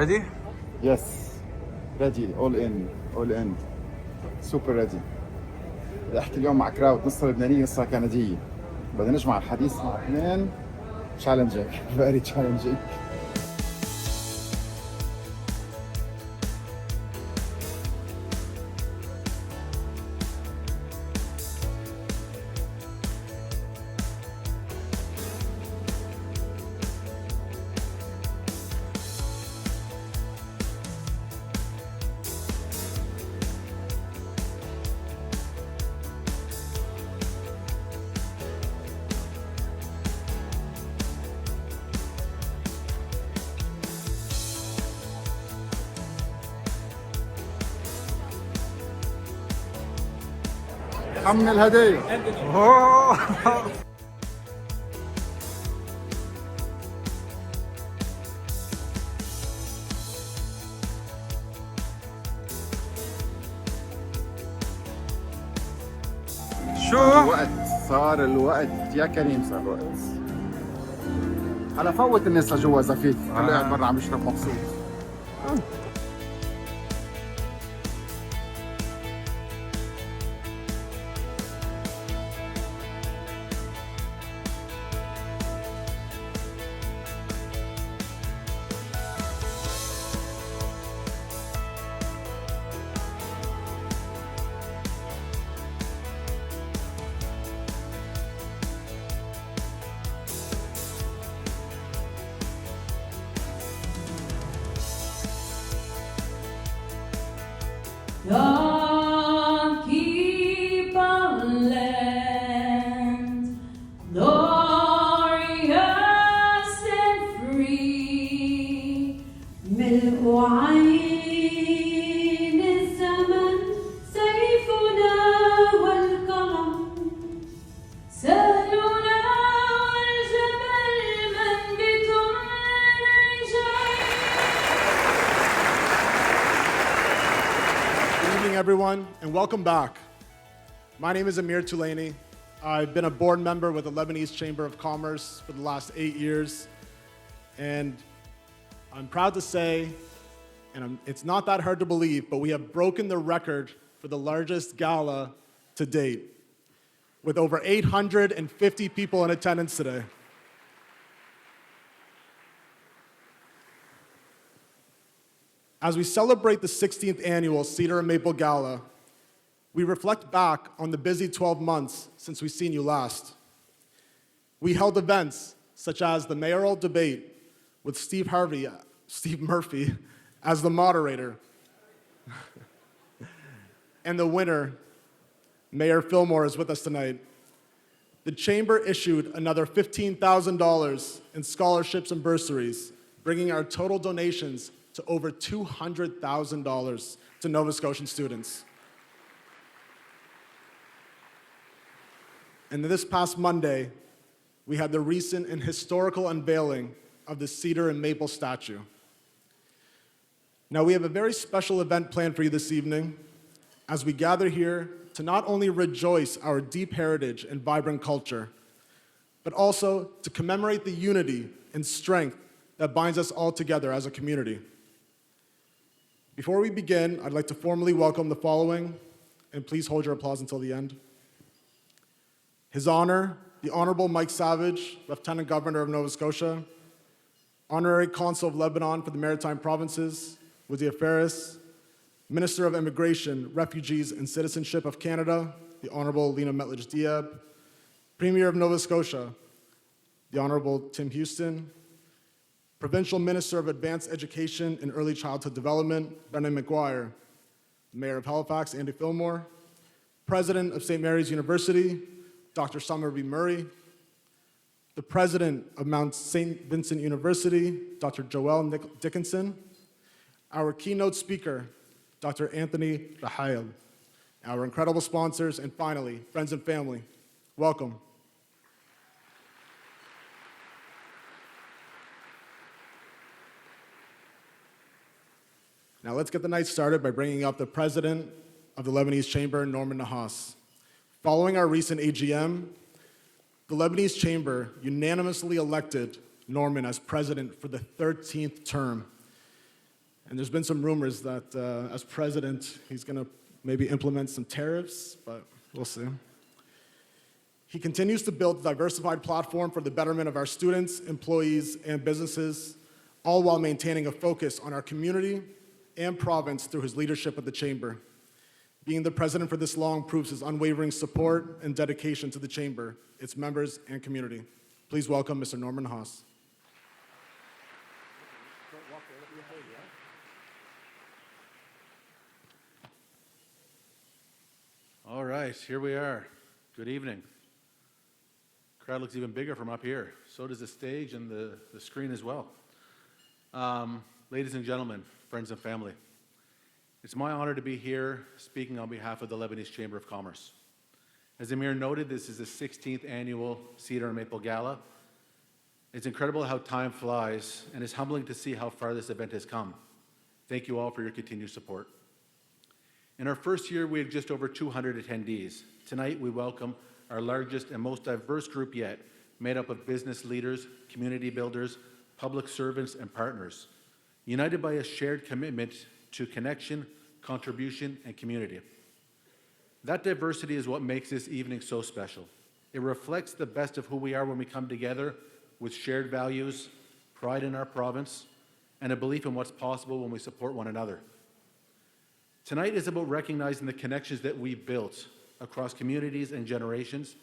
Ready? Yes, ready, all in, all in, super ready. بدي احكي اليوم مع كراود نصها لبنانية نصها كندية. بدي نجمع الحديث مع اثنين challenging, very challenging. حمل الهدايا. شو؟ صار الوقت يا كريم، صار الوقت. هلا فوت الناس لجوا اذا فيك، هلا قاعد برا عم يشرب مبسوط. God keep our land glorious and free. ملء عين الزمن سيفنا والقلم سهلنا والجبل منبت الرجال. Good evening, everyone, and welcome back. My name is Amir Toulani. I've been a board member with the Lebanese Chamber of Commerce for the last 8 years, and I'm proud to say, and it's not that hard to believe, but we have broken the record for the largest gala to date, with over 850 people in attendance today. As we celebrate the 16th annual Cedar and Maple Gala, we reflect back on the busy 12 months since we've seen you last. We held events such as the mayoral debate with Steve Murphy as the moderator, and the winner, Mayor Fillmore, is with us tonight. The Chamber issued another $15,000 in scholarships and bursaries, bringing our total donations to over $200,000 to Nova Scotian students. And this past Monday, we had the recent and historical unveiling of the Cedar and Maple statue. Now, we have a very special event planned for you this evening as we gather here to not only rejoice our deep heritage and vibrant culture, but also to commemorate the unity and strength that binds us all together as a community. Before we begin, I'd like to formally welcome the following, and please hold your applause until the end. His Honor, the Honorable Mike Savage, Lieutenant Governor of Nova Scotia, Honorary Consul of Lebanon for the Maritime Provinces, Wazir Faris, Minister of Immigration, Refugees, and Citizenship of Canada, the Honorable Lena Metledge-Diab, Premier of Nova Scotia, the Honorable Tim Houston, Provincial Minister of Advanced Education and Early Childhood Development, Brendan McGuire, Mayor of Halifax, Andy Fillmore, President of St. Mary's University, Dr. Summer B. Murray, the President of Mount St. Vincent University, Dr. Joel Dickinson, our keynote speaker, Dr. Anthony Rahayel, our incredible sponsors, and finally, friends and family, welcome. Now let's get the night started by bringing up the President of the Lebanese Chamber, Norman Nahas. Following our recent AGM, the Lebanese Chamber unanimously elected Norman as president for the 13th term. And there's been some rumors that as president, he's going to maybe implement some tariffs, but we'll see. He continues to build a diversified platform for the betterment of our students, employees, and businesses, all while maintaining a focus on our community and province through his leadership of the Chamber. Being the president for this long proves his unwavering support and dedication to the Chamber, its members, and community. Please welcome Mr. Norman Haas. All right, here we are. Good evening. Crowd looks even bigger from up here. So does the stage and the screen as well. Ladies and gentlemen, friends and family, it's my honor to be here speaking on behalf of the Lebanese Chamber of Commerce. As Amir noted, this is the 16th annual Cedar and Maple Gala. It's incredible how time flies, and it's humbling to see how far this event has come. Thank you all for your continued support. In our first year, we had just over 200 attendees. Tonight, we welcome our largest and most diverse group yet, made up of business leaders, community builders, public servants, and partners, united by a shared commitment to connection, contribution, and community. That diversity is what makes this evening so special. It reflects the best of who we are when we come together with shared values, pride in our province, and a belief in what's possible when we support one another. Tonight is about recognizing the connections that we've built across communities and generations,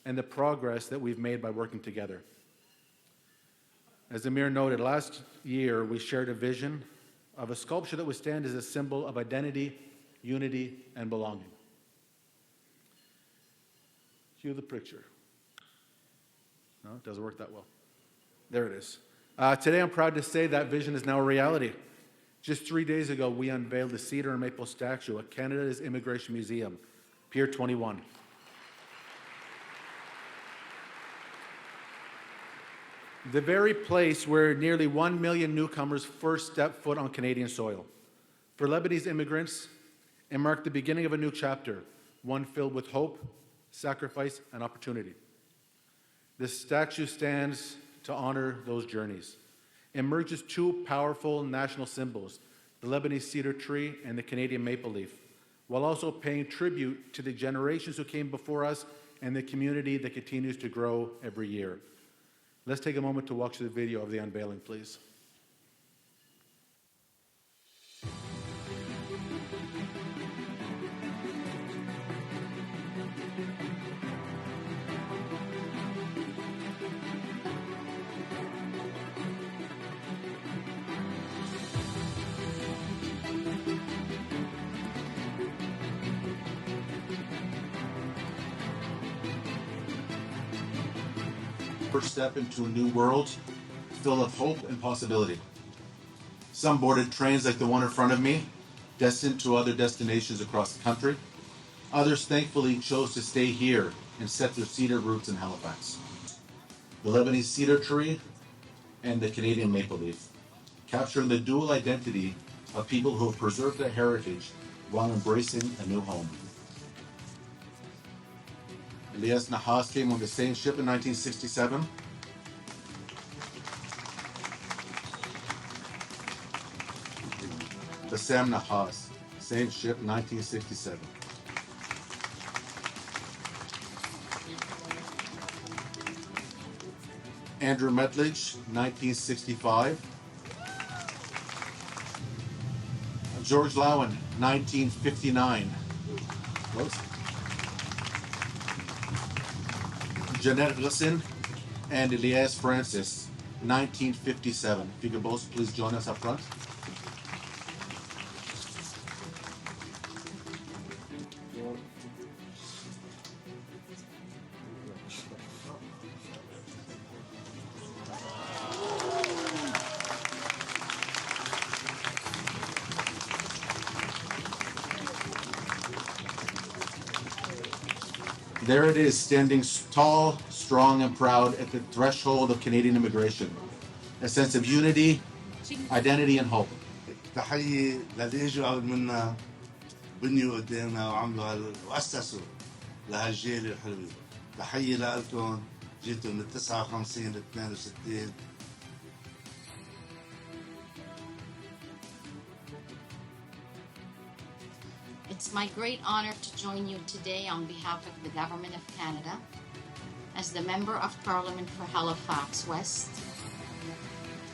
and the progress that we've made by working together. As Amir noted, last year we shared a vision of a sculpture that would stand as a symbol of identity, unity, and belonging. Cue the picture. No, it doesn't work that well. There it is. Today I'm proud to say that vision is now a reality. Just 3 days ago, we unveiled the Cedar and Maple statue at Canada's Immigration Museum, Pier 21. The very place where nearly 1 million newcomers first stepped foot on Canadian soil. For Lebanese immigrants, it marked the beginning of a new chapter, one filled with hope, sacrifice, and opportunity. This statue stands to honor those journeys. It merges two powerful national symbols, the Lebanese cedar tree and the Canadian maple leaf, while also paying tribute to the generations who came before us and the community that continues to grow every year. Let's take a moment to watch the video of the unveiling, please. First step into a new world filled with hope and possibility. Some boarded trains like the one in front of me, destined to other destinations across the country. Others thankfully chose to stay here and set their cedar roots in Halifax. The Lebanese cedar tree and the Canadian maple leaf, capturing the dual identity of people who have preserved their heritage while embracing a new home. Elias Nahas came on the same ship in 1967. Bassam Nahas, same ship, 1967. Andrew Metledge, 1965. George Lowen, 1959. Close. Jeanette Glisson and Elias Francis, 1957. If you could both please join us up front. There it is, standing tall, strong, and proud at the threshold of Canadian immigration. A sense of unity, identity, and hope. تحية للي اجوا قبل منا بنيوا قدامنا وأسسوا لهالجيل الحلوة. تحية لكم، جيتوا من 59 ل 62. It's my great honor to join you today on behalf of the Government of Canada as the Member of Parliament for Halifax West,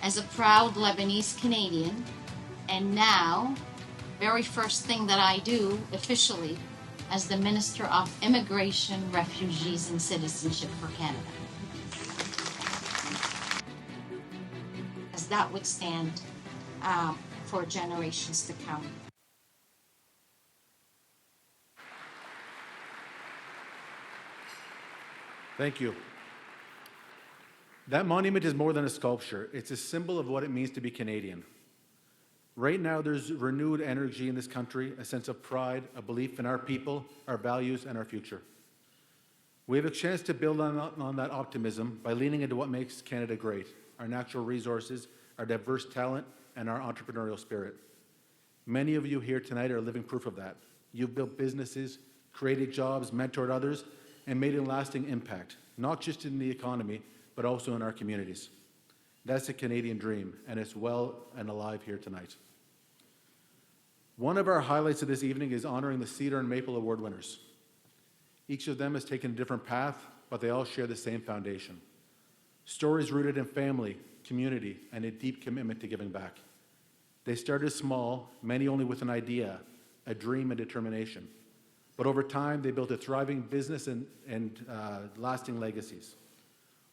as a proud Lebanese Canadian, and now, very first thing that I do officially, as the Minister of Immigration, Refugees and Citizenship for Canada. As that would stand for generations to come. Thank you. That monument is more than a sculpture. It's a symbol of what it means to be Canadian. Right now, there's renewed energy in this country, a sense of pride, a belief in our people, our values, and our future. We have a chance to build on that optimism by leaning into what makes Canada great, our natural resources, our diverse talent, and our entrepreneurial spirit. Many of you here tonight are living proof of that. You've built businesses, created jobs, mentored others, and made a lasting impact, not just in the economy, but also in our communities. That's the Canadian dream, and it's well and alive here tonight. One of our highlights of this evening is honoring the Cedar and Maple Award winners. Each of them has taken a different path, but they all share the same foundation. Stories rooted in family, community, and a deep commitment to giving back. They started small, many only with an idea, a dream, and determination. But over time, they built a thriving business and lasting legacies.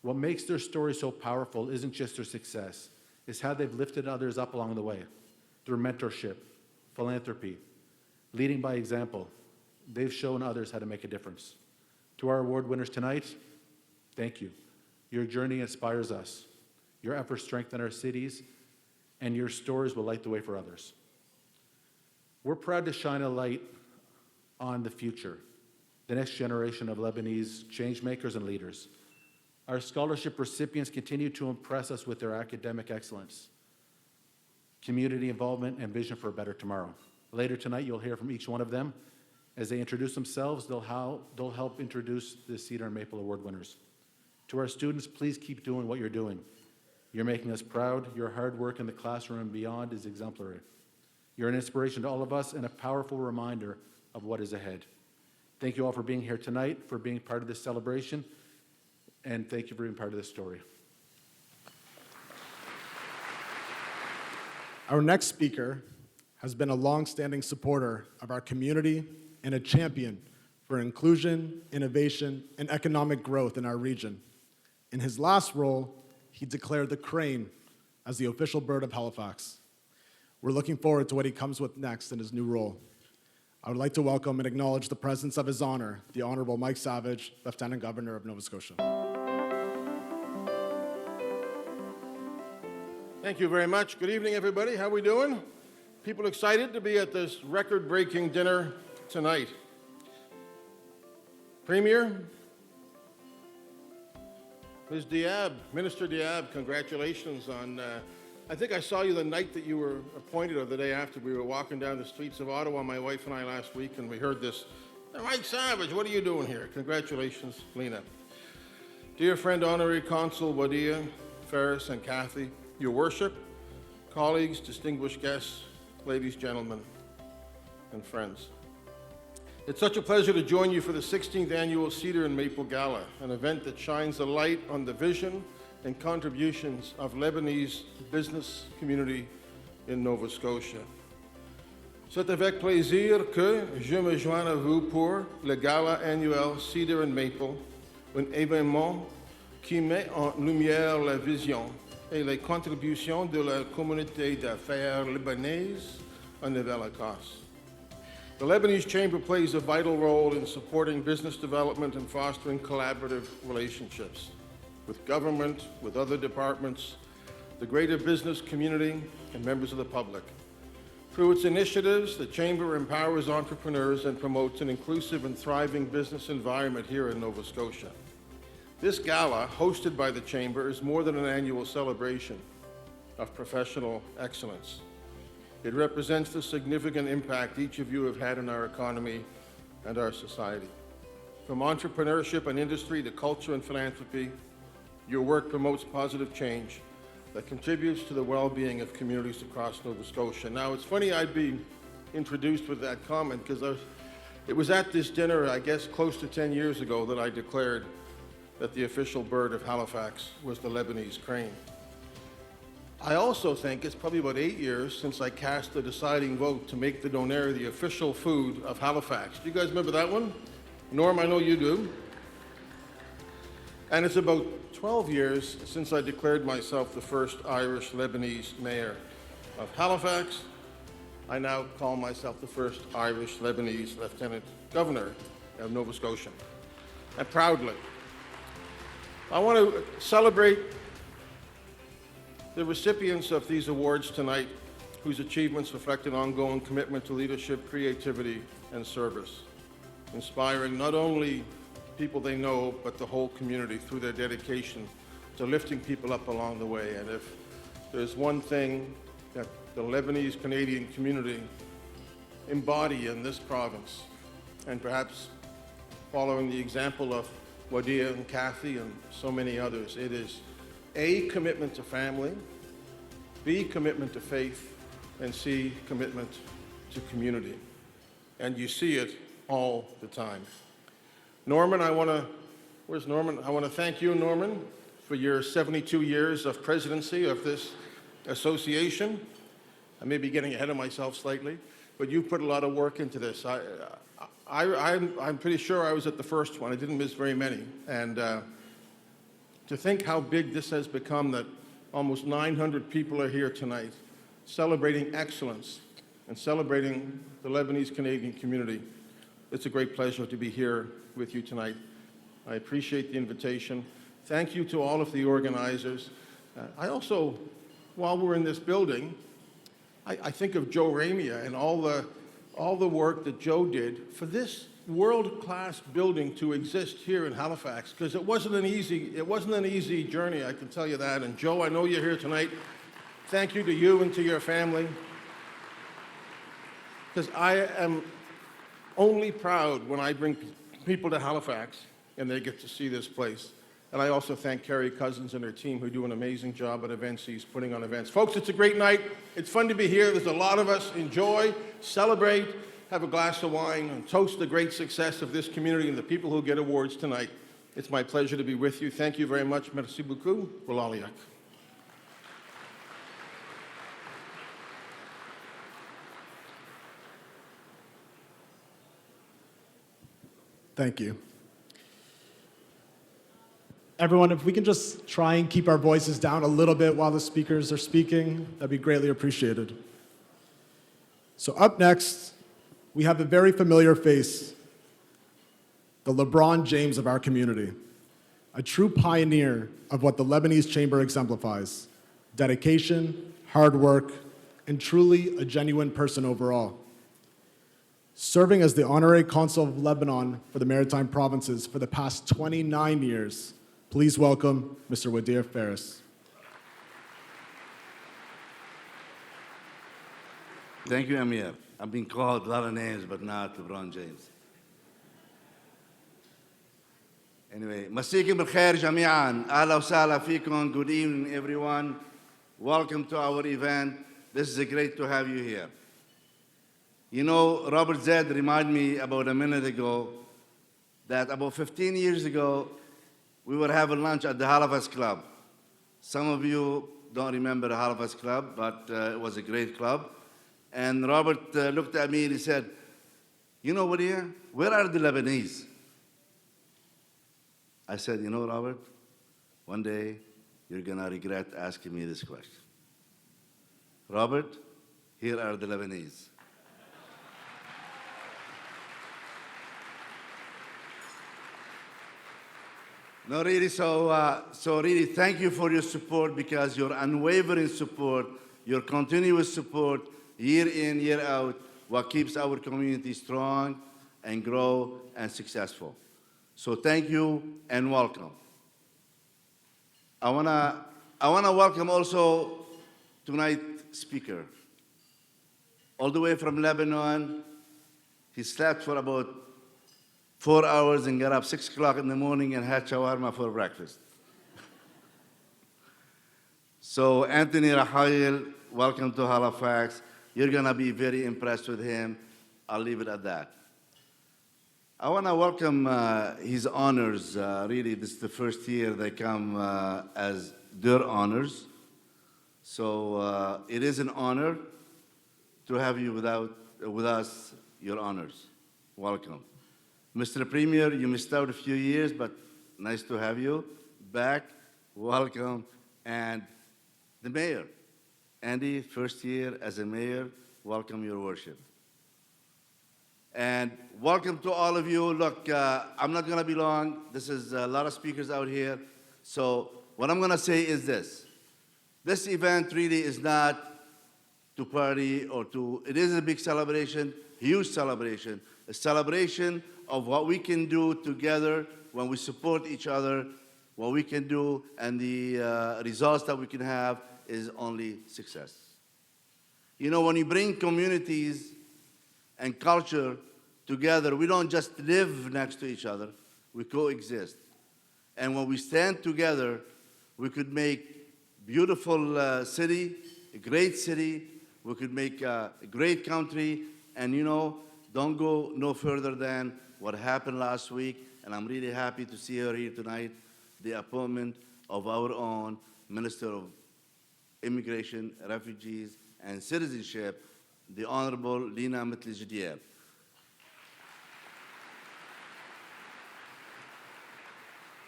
What makes their story so powerful isn't just their success, it's how they've lifted others up along the way, through mentorship, philanthropy, leading by example. They've shown others how to make a difference. To our award winners tonight, thank you. Your journey inspires us. Your efforts strengthen our cities, and your stories will light the way for others. We're proud to shine a light on the future, the next generation of Lebanese changemakers and leaders. Our scholarship recipients continue to impress us with their academic excellence, community involvement, and vision for a better tomorrow. Later tonight, you'll hear from each one of them. As they introduce themselves, they'll help introduce the Cedar and Maple Award winners. To our students, please keep doing what you're doing. You're making us proud. Your hard work in the classroom and beyond is exemplary. You're an inspiration to all of us and a powerful reminder of what is ahead. Thank you all for being here tonight, for being part of this celebration, and thank you for being part of this story. Our next speaker has been a long-standing supporter of our community and a champion for inclusion, innovation, and economic growth in our region. In his last role, he declared the crane as the official bird of Halifax. We're looking forward to what he comes with next in his new role. I would like to welcome and acknowledge the presence of His Honor, the Honorable Mike Savage, Lieutenant Governor of Nova Scotia. Thank you very much. Good evening, everybody. How are we doing? People excited to be at this record-breaking dinner tonight. Premier, Ms. Diab, Minister Diab, congratulations on, I think I saw you the night that you were appointed or the day after. We were walking down the streets of Ottawa, my wife and I, last week, and we heard this, Mike Savage, what are you doing here? Congratulations, Lena. Dear friend, Honorary Consul Wadia, Ferris, and Kathy, Your Worship, colleagues, distinguished guests, ladies, gentlemen, and friends. It's such a pleasure to join you for the 16th Annual Cedar and Maple Gala, an event that shines a light on the vision and contributions of Lebanese business community in Nova Scotia. C'est avec plaisir que je me joins à vous pour le Gala annuel Cedar and Maple, un événement qui met en lumière la vision et les contributions de la communauté d'affaires libanaise en Nouvelle-Écosse. The Lebanese Chamber plays a vital role in supporting business development and fostering collaborative relationships with government, with other departments, the greater business community, and members of the public. Through its initiatives, the Chamber empowers entrepreneurs and promotes an inclusive and thriving business environment here in Nova Scotia. This gala, hosted by the Chamber, is more than an annual celebration of professional excellence. It represents the significant impact each of you have had in our economy and our society. From entrepreneurship and industry to culture and philanthropy, your work promotes positive change that contributes to the well-being of communities across Nova Scotia. Now, it's funny I'd be introduced with that comment because it was at this dinner, I guess, close to 10 years ago that I declared that the official bird of Halifax was the Lebanese crane. I also think it's probably about 8 years since I cast the deciding vote to make the donair the official food of Halifax. Do you guys remember that one? Norm, I know you do. And it's about 12 years since I declared myself the first Irish Lebanese mayor of Halifax. I now call myself the first Irish Lebanese lieutenant governor of Nova Scotia, and proudly. I want to celebrate the recipients of these awards tonight, whose achievements reflect an ongoing commitment to leadership, creativity, and service, inspiring not only people they know, but the whole community through their dedication to lifting people up along the way. And if there's one thing that the Lebanese Canadian community embody in this province, and perhaps following the example of Wadia and Kathy and so many others, it is A, commitment to family, B, commitment to faith, and C, commitment to community. And you see it all the time. Norman, where's Norman? I want to thank you, Norman, for your 72 years of presidency of this association. I may be getting ahead of myself slightly, but you put a lot of work into this. I'm pretty sure I was at the first one. I didn't miss very many. And to think how big this has become, that almost 900 people are here tonight celebrating excellence and celebrating the Lebanese Canadian community. It's a great pleasure to be here with you tonight. I appreciate the invitation. Thank you to all of the organizers. I also, while we're in this building, I think of Joe Ramia and all the work that Joe did for this world-class building to exist here in Halifax, because it wasn't an easy journey, I can tell you that. And Joe, I know you're here tonight. Thank you to you and to your family, because I am only proud when I bring people to Halifax and they get to see this place. And I also thank Carrie Cousins and her team, who do an amazing job at events. He's putting on events. Folks, it's a great night. It's fun to be here. There's a lot of us. Enjoy, celebrate, have a glass of wine, and toast the great success of this community and the people who get awards tonight. It's my pleasure to be with you. Thank you very much. Merci beaucoup. Walaliak. Thank you. Everyone, if we can just try and keep our voices down a little bit while the speakers are speaking, that'd be greatly appreciated. So up next, we have a very familiar face, the LeBron James of our community, a true pioneer of what the Lebanese Chamber exemplifies: dedication, hard work, and truly a genuine person overall. Serving as the Honorary Consul of Lebanon for the Maritime Provinces for the past 29 years, please welcome Mr. Wadir Faris. Thank you, Amir. I've been called a lot of names, but not LeBron James. Anyway, مسيكم بالخير جميعاً. أهلا وسهلا فيكم. Good evening, everyone. Welcome to our event. This is great to have you here. You know, Robert Zed reminded me about a minute ago that about 15 years ago, we were having lunch at the Halifax Club. Some of you don't remember the Halifax Club, but it was a great club. And Robert looked at me and he said, "You know what here? Where are the Lebanese?" I said, "You know, Robert, one day you're gonna regret asking me this question. Robert, here are the Lebanese." No, really, so really, thank you for your support, because your unwavering support, your continuous support, year in, year out, what keeps our community strong and grow and successful. So thank you and welcome. I wanna welcome also tonight's speaker. All the way from Lebanon, he slept for about 4 hours and got up 6 o'clock in the morning and had shawarma for breakfast. So Anthony Rahayel, welcome to Halifax. You're going to be very impressed with him. I'll leave it at that. I want to welcome his honors. Really, this is the first year they come as their honors. So it is an honor to have you with us, your honors. Welcome. Mr. Premier, you missed out a few years, but nice to have you back. Welcome. And the mayor. Andy, first year as a mayor, welcome, your worship. And welcome to all of you. Look, I'm not going to be long. This is a lot of speakers out here. So what I'm going to say is this. This event really is not to party or to, it is a big celebration, huge celebration, a celebration of what we can do together when we support each other, what we can do, and the results that we can have is only success. You know, when you bring communities and culture together, we don't just live next to each other, we coexist. And when we stand together, we could make beautiful city, a great city, we could make a great country, and you know, don't go no further than what happened last week, and I'm really happy to see her here tonight, the appointment of our own Minister of Immigration, Refugees, and Citizenship, the Honorable Lina Mitli-Jdieb.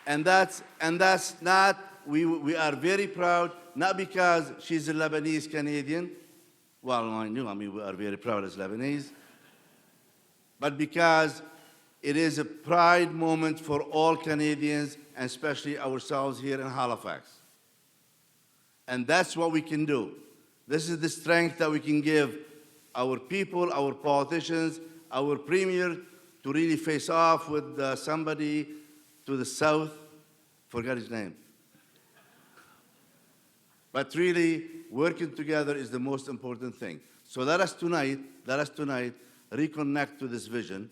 And that's not, we are very proud, not because she's a Lebanese Canadian, well, I mean, we are very proud as Lebanese, but because it is a pride moment for all Canadians, and especially ourselves here in Halifax. And that's what we can do. This is the strength that we can give our people, our politicians, our premier to really face off with somebody to the south, forgot his name. But really, working together is the most important thing. So let us tonight reconnect to this vision.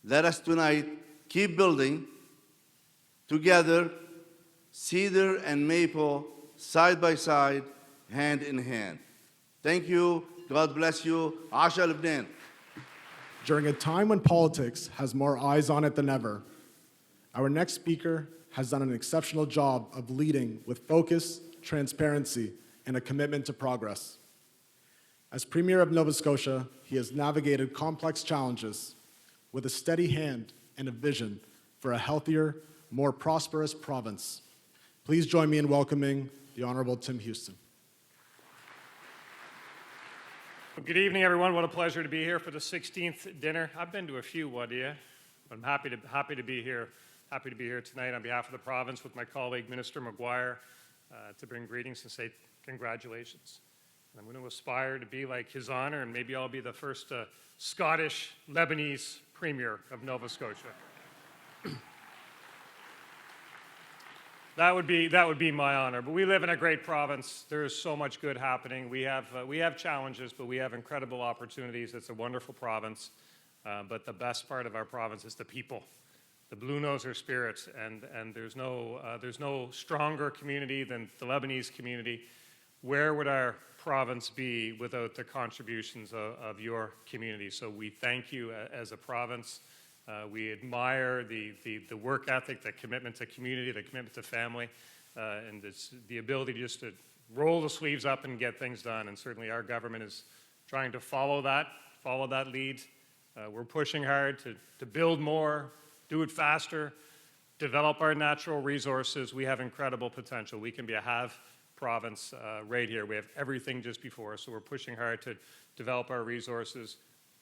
Let us tonight keep building together, cedar and maple, side by side, hand in hand. Thank you. God bless you. Asha Lebanon. During a time when politics has more eyes on it than ever, our next speaker has done an exceptional job of leading with focus, transparency, and a commitment to progress. As Premier of Nova Scotia, he has navigated complex challenges with a steady hand and a vision for a healthier, more prosperous province. Please join me in welcoming the Honorable Tim Houston. Good evening, everyone. What a pleasure to be here for the 16th dinner. I've been to a few, Wadia. I'm happy to be here. Happy to be here tonight on behalf of the province with my colleague, Minister Maguire, to bring greetings and say congratulations. And I'm going to aspire to be like His Honor, and maybe I'll be the first Scottish Lebanese Premier of Nova Scotia. That would be my honor. But we live in a great province. There is so much good happening. We have challenges, but we have incredible opportunities. It's a wonderful province. But the best part of our province is the people, the blue noser spirits, and there's no stronger community than the Lebanese community. Where would our province be without the contributions of your community? So we thank you as a province. We admire the work ethic, the commitment to community, the commitment to family, and it's the ability just to roll the sleeves up and get things done. And certainly our government is trying to follow that lead. We're pushing hard to build more, do it faster, develop our natural resources. We have incredible potential. We can be a have province right here. We have everything just before us, so we're pushing hard to develop our resources,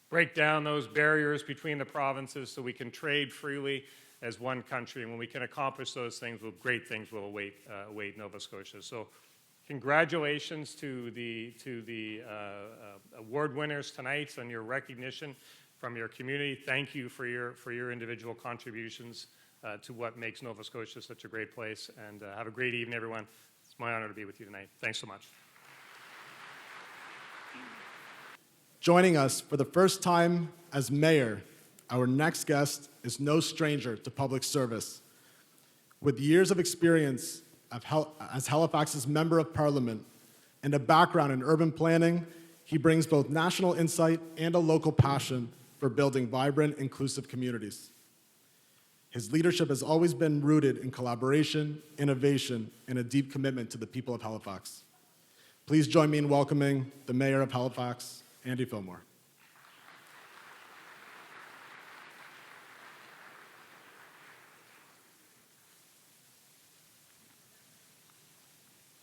break down those barriers between the provinces so we can trade freely as one country. And when we can accomplish those things, great things will await Nova Scotia. So congratulations to the award winners tonight on your recognition from your community. Thank you for your individual contributions to what makes Nova Scotia such a great place. And have a great evening, everyone. It's my honor to be with you tonight. Thanks so much. Joining us for the first time as mayor, our next guest is no stranger to public service. With years of experience as Halifax's Member of Parliament and a background in urban planning, he brings both national insight and a local passion for building vibrant, inclusive communities. His leadership has always been rooted in collaboration, innovation, and a deep commitment to the people of Halifax. Please join me in welcoming the Mayor of Halifax, Andy Fillmore.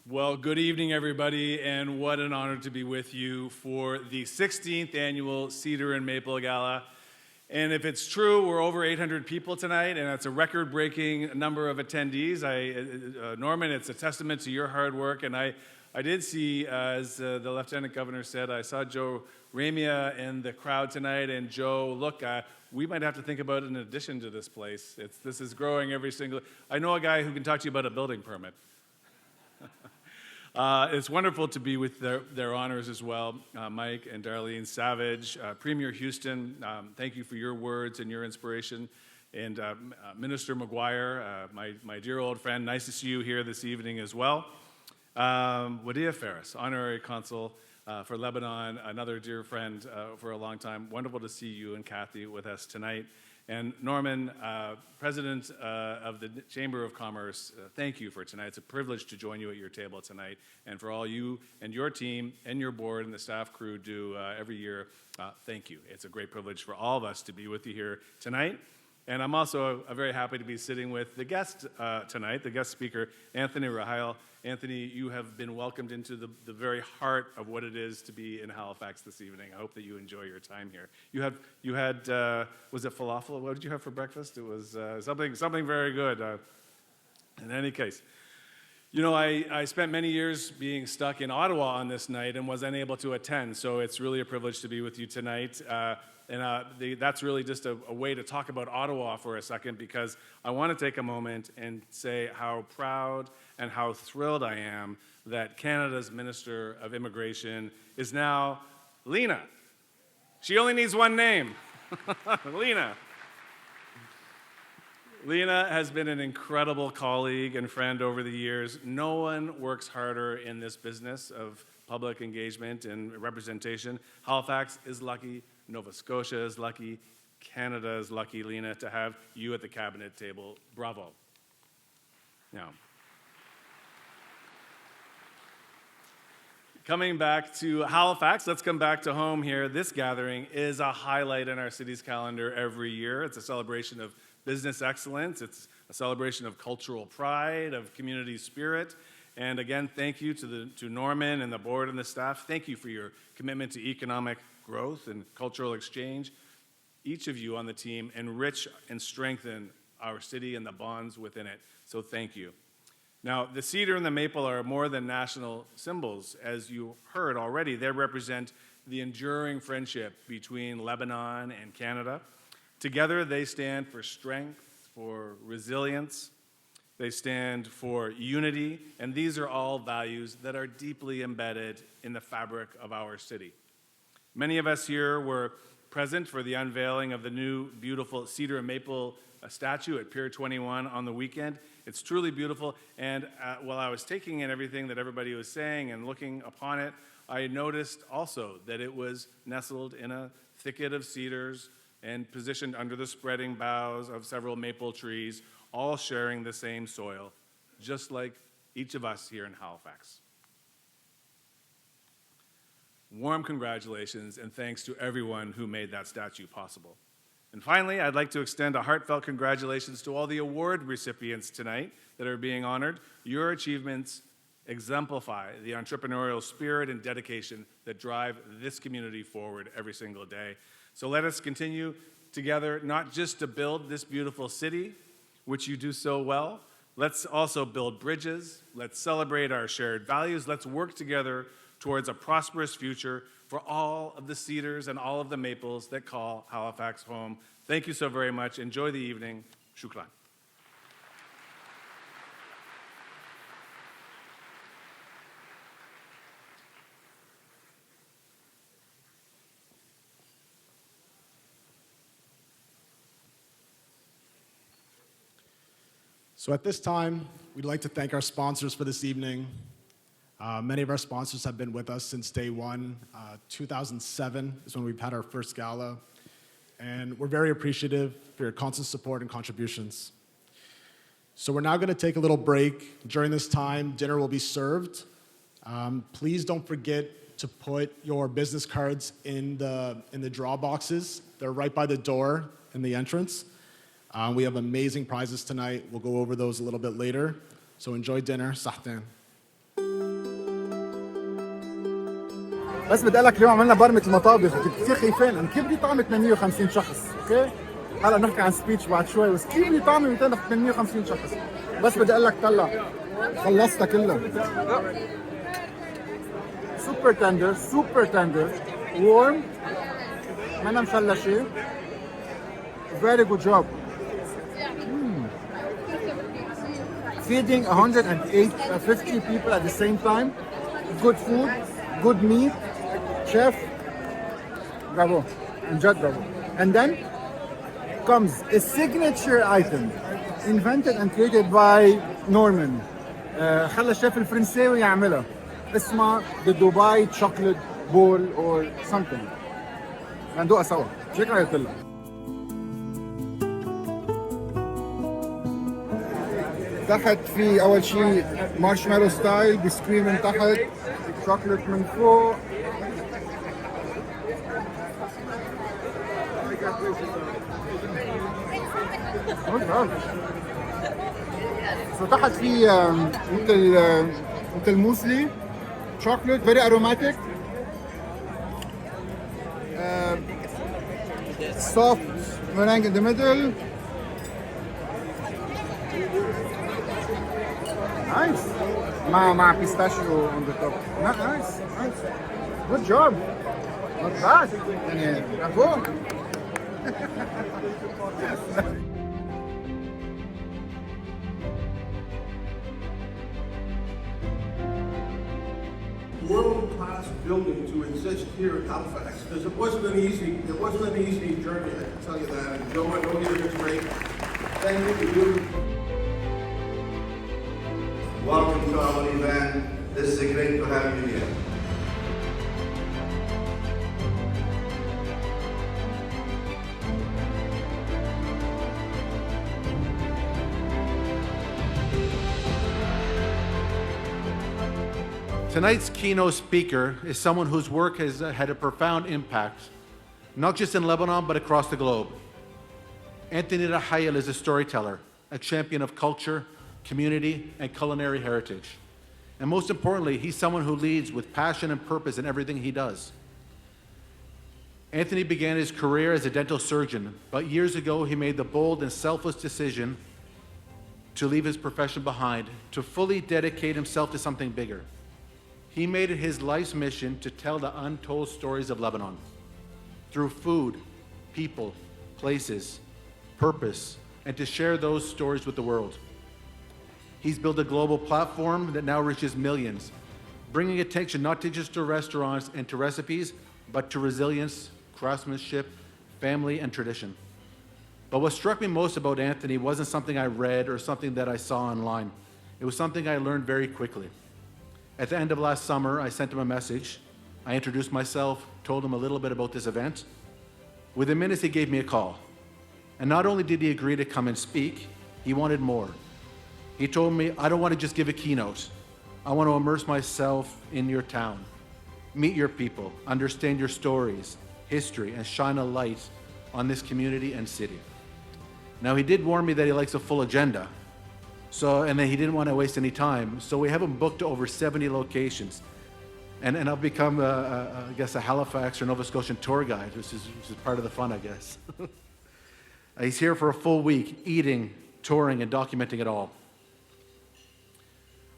Well, good evening, everybody, and what an honor to be with you for the 16th annual Cedar and Maple Gala. And if it's true, we're over 800 people tonight, and that's a record-breaking number of attendees. Norman, it's a testament to your hard work, and I did see, as the Lieutenant Governor said, I saw Joe Ramia in the crowd tonight, and Joe, look, we might have to think about an addition to this place. This is growing every single... I know a guy who can talk to you about a building permit. It's wonderful to be with their honors as well. Mike and Darlene Savage, Premier Houston, thank you for your words and your inspiration. And Minister McGuire, my dear old friend, nice to see you here this evening as well. Wadia Ferris, Honorary Consul for Lebanon, another dear friend for a long time. Wonderful to see you and Kathy with us tonight. And Norman, President of the Chamber of Commerce, thank you for tonight. It's a privilege to join you at your table tonight. And for all you and your team and your board and the staff crew do every year, thank you. It's a great privilege for all of us to be with you here tonight. And I'm also very happy to be sitting with the guest tonight, the guest speaker, Anthony Rahayel. Anthony, you have been welcomed into the very heart of what it is to be in Halifax this evening. I hope that you enjoy your time here. You had was it falafel? What did you have for breakfast? It was something very good. In any case, you know, I spent many years being stuck in Ottawa on this night and was unable to attend, so it's really a privilege to be with you tonight. That's really just a way to talk about Ottawa for a second, because I want to take a moment and say how proud and how thrilled I am that Canada's Minister of Immigration is now Lena. She only needs one name, Lena. Lena has been an incredible colleague and friend over the years. No one works harder in this business of public engagement and representation. Halifax is lucky. Nova Scotia is lucky. Canada is lucky, Lena, to have you at the cabinet table. Bravo. Now, coming back to Halifax, let's come back to home here. This gathering is a highlight in our city's calendar every year. It's a celebration of business excellence. It's a celebration of cultural pride, of community spirit. And again, thank you to Norman and the board and the staff. Thank you for your commitment to economic growth and cultural exchange. Each of you on the team enrich and strengthen our city and the bonds within it. So thank you. Now, the cedar and the maple are more than national symbols. As you heard already, they represent the enduring friendship between Lebanon and Canada. Together, they stand for strength, for resilience. They stand for unity, and these are all values that are deeply embedded in the fabric of our city. Many of us here were present for the unveiling of the new beautiful cedar and maple statue at Pier 21 on the weekend. It's truly beautiful, and while I was taking in everything that everybody was saying and looking upon it, I noticed also that it was nestled in a thicket of cedars and positioned under the spreading boughs of several maple trees, all sharing the same soil, just like each of us here in Halifax. Warm congratulations and thanks to everyone who made that statue possible. And finally, I'd like to extend a heartfelt congratulations to all the award recipients tonight that are being honored. Your achievements exemplify the entrepreneurial spirit and dedication that drive this community forward every single day. So let us continue together, not just to build this beautiful city, which you do so well. Let's also build bridges. Let's celebrate our shared values. Let's work together towards a prosperous future for all of the cedars and all of the maples that call Halifax home. Thank you so very much. Enjoy the evening. Shukran. So at this time, we'd like to thank our sponsors for this evening, Many of our sponsors have been with us since day one. 2007 is when we've had our first gala. And we're very appreciative for your constant support and contributions. So we're now going to take a little break. During this time, dinner will be served. Please don't forget to put your business cards in the draw boxes. They're right by the door in the entrance. We have amazing prizes tonight. We'll go over those a little bit later. So enjoy dinner. صحتين. بس بدي اقول لك اليوم عملنا برمة المطابخ وكنت كثير خايفين انه كيف بدي طعمة 850 شخص، اوكي؟ هلا بنحكي عن سبيتش بعد شوي، بس كيف بدي طعمة 850 شخص؟ بس بدي اقول لك طلع خلصتها كلها. سوبر تندر warm منا مشلشة. Very good job. Feeding 150 people at the same time. Good food, good meat. Chef, bravo, and Jad, bravo. And then comes a signature item invented and created by Norman. خلى الشيف الفرنساوي يعملها. اسمها the Dubai chocolate bowl or something. هندوقها سوا. شكرا يا طلع. تحت في أول شيء مارشميلو ستايل بسكريم من تحت، شوكولات من فوق. تحت في مثل موسلي chocolate, very aromatic, soft meringue in the middle. Nice. مع pistachio on the top. Nice. Good job. Not bad. يعني bravo. World-class building to exist here in Halifax, because it wasn't an easy journey, I can tell you that. And Joe, I know you did great. Thank you for doing. Welcome to our event. This is great to have you here. Tonight's keynote speaker is someone whose work has had a profound impact, not just in Lebanon, but across the globe. Anthony Rahayel is a storyteller, a champion of culture, community, and culinary heritage. And most importantly, he's someone who leads with passion and purpose in everything he does. Anthony began his career as a dental surgeon, but years ago he made the bold and selfless decision to leave his profession behind, to fully dedicate himself to something bigger. He made it his life's mission to tell the untold stories of Lebanon through food, people, places, purpose, and to share those stories with the world. He's built a global platform that now reaches millions, bringing attention not just to restaurants and to recipes, but to resilience, craftsmanship, family, and tradition. But what struck me most about Anthony wasn't something I read or something that I saw online. It was something I learned very quickly. At the end of last summer, I sent him a message. I introduced myself, told him a little bit about this event. Within minutes, he gave me a call. And not only did he agree to come and speak, he wanted more. He told me, I don't want to just give a keynote. I want to immerse myself in your town, meet your people, understand your stories, history, and shine a light on this community and city. Now, he did warn me that he likes a full agenda. And then he didn't want to waste any time. So we have him booked to over 70 locations. And I've become, I guess, a Halifax or Nova Scotian tour guide, which is part of the fun, I guess. He's here for a full week, eating, touring, and documenting it all.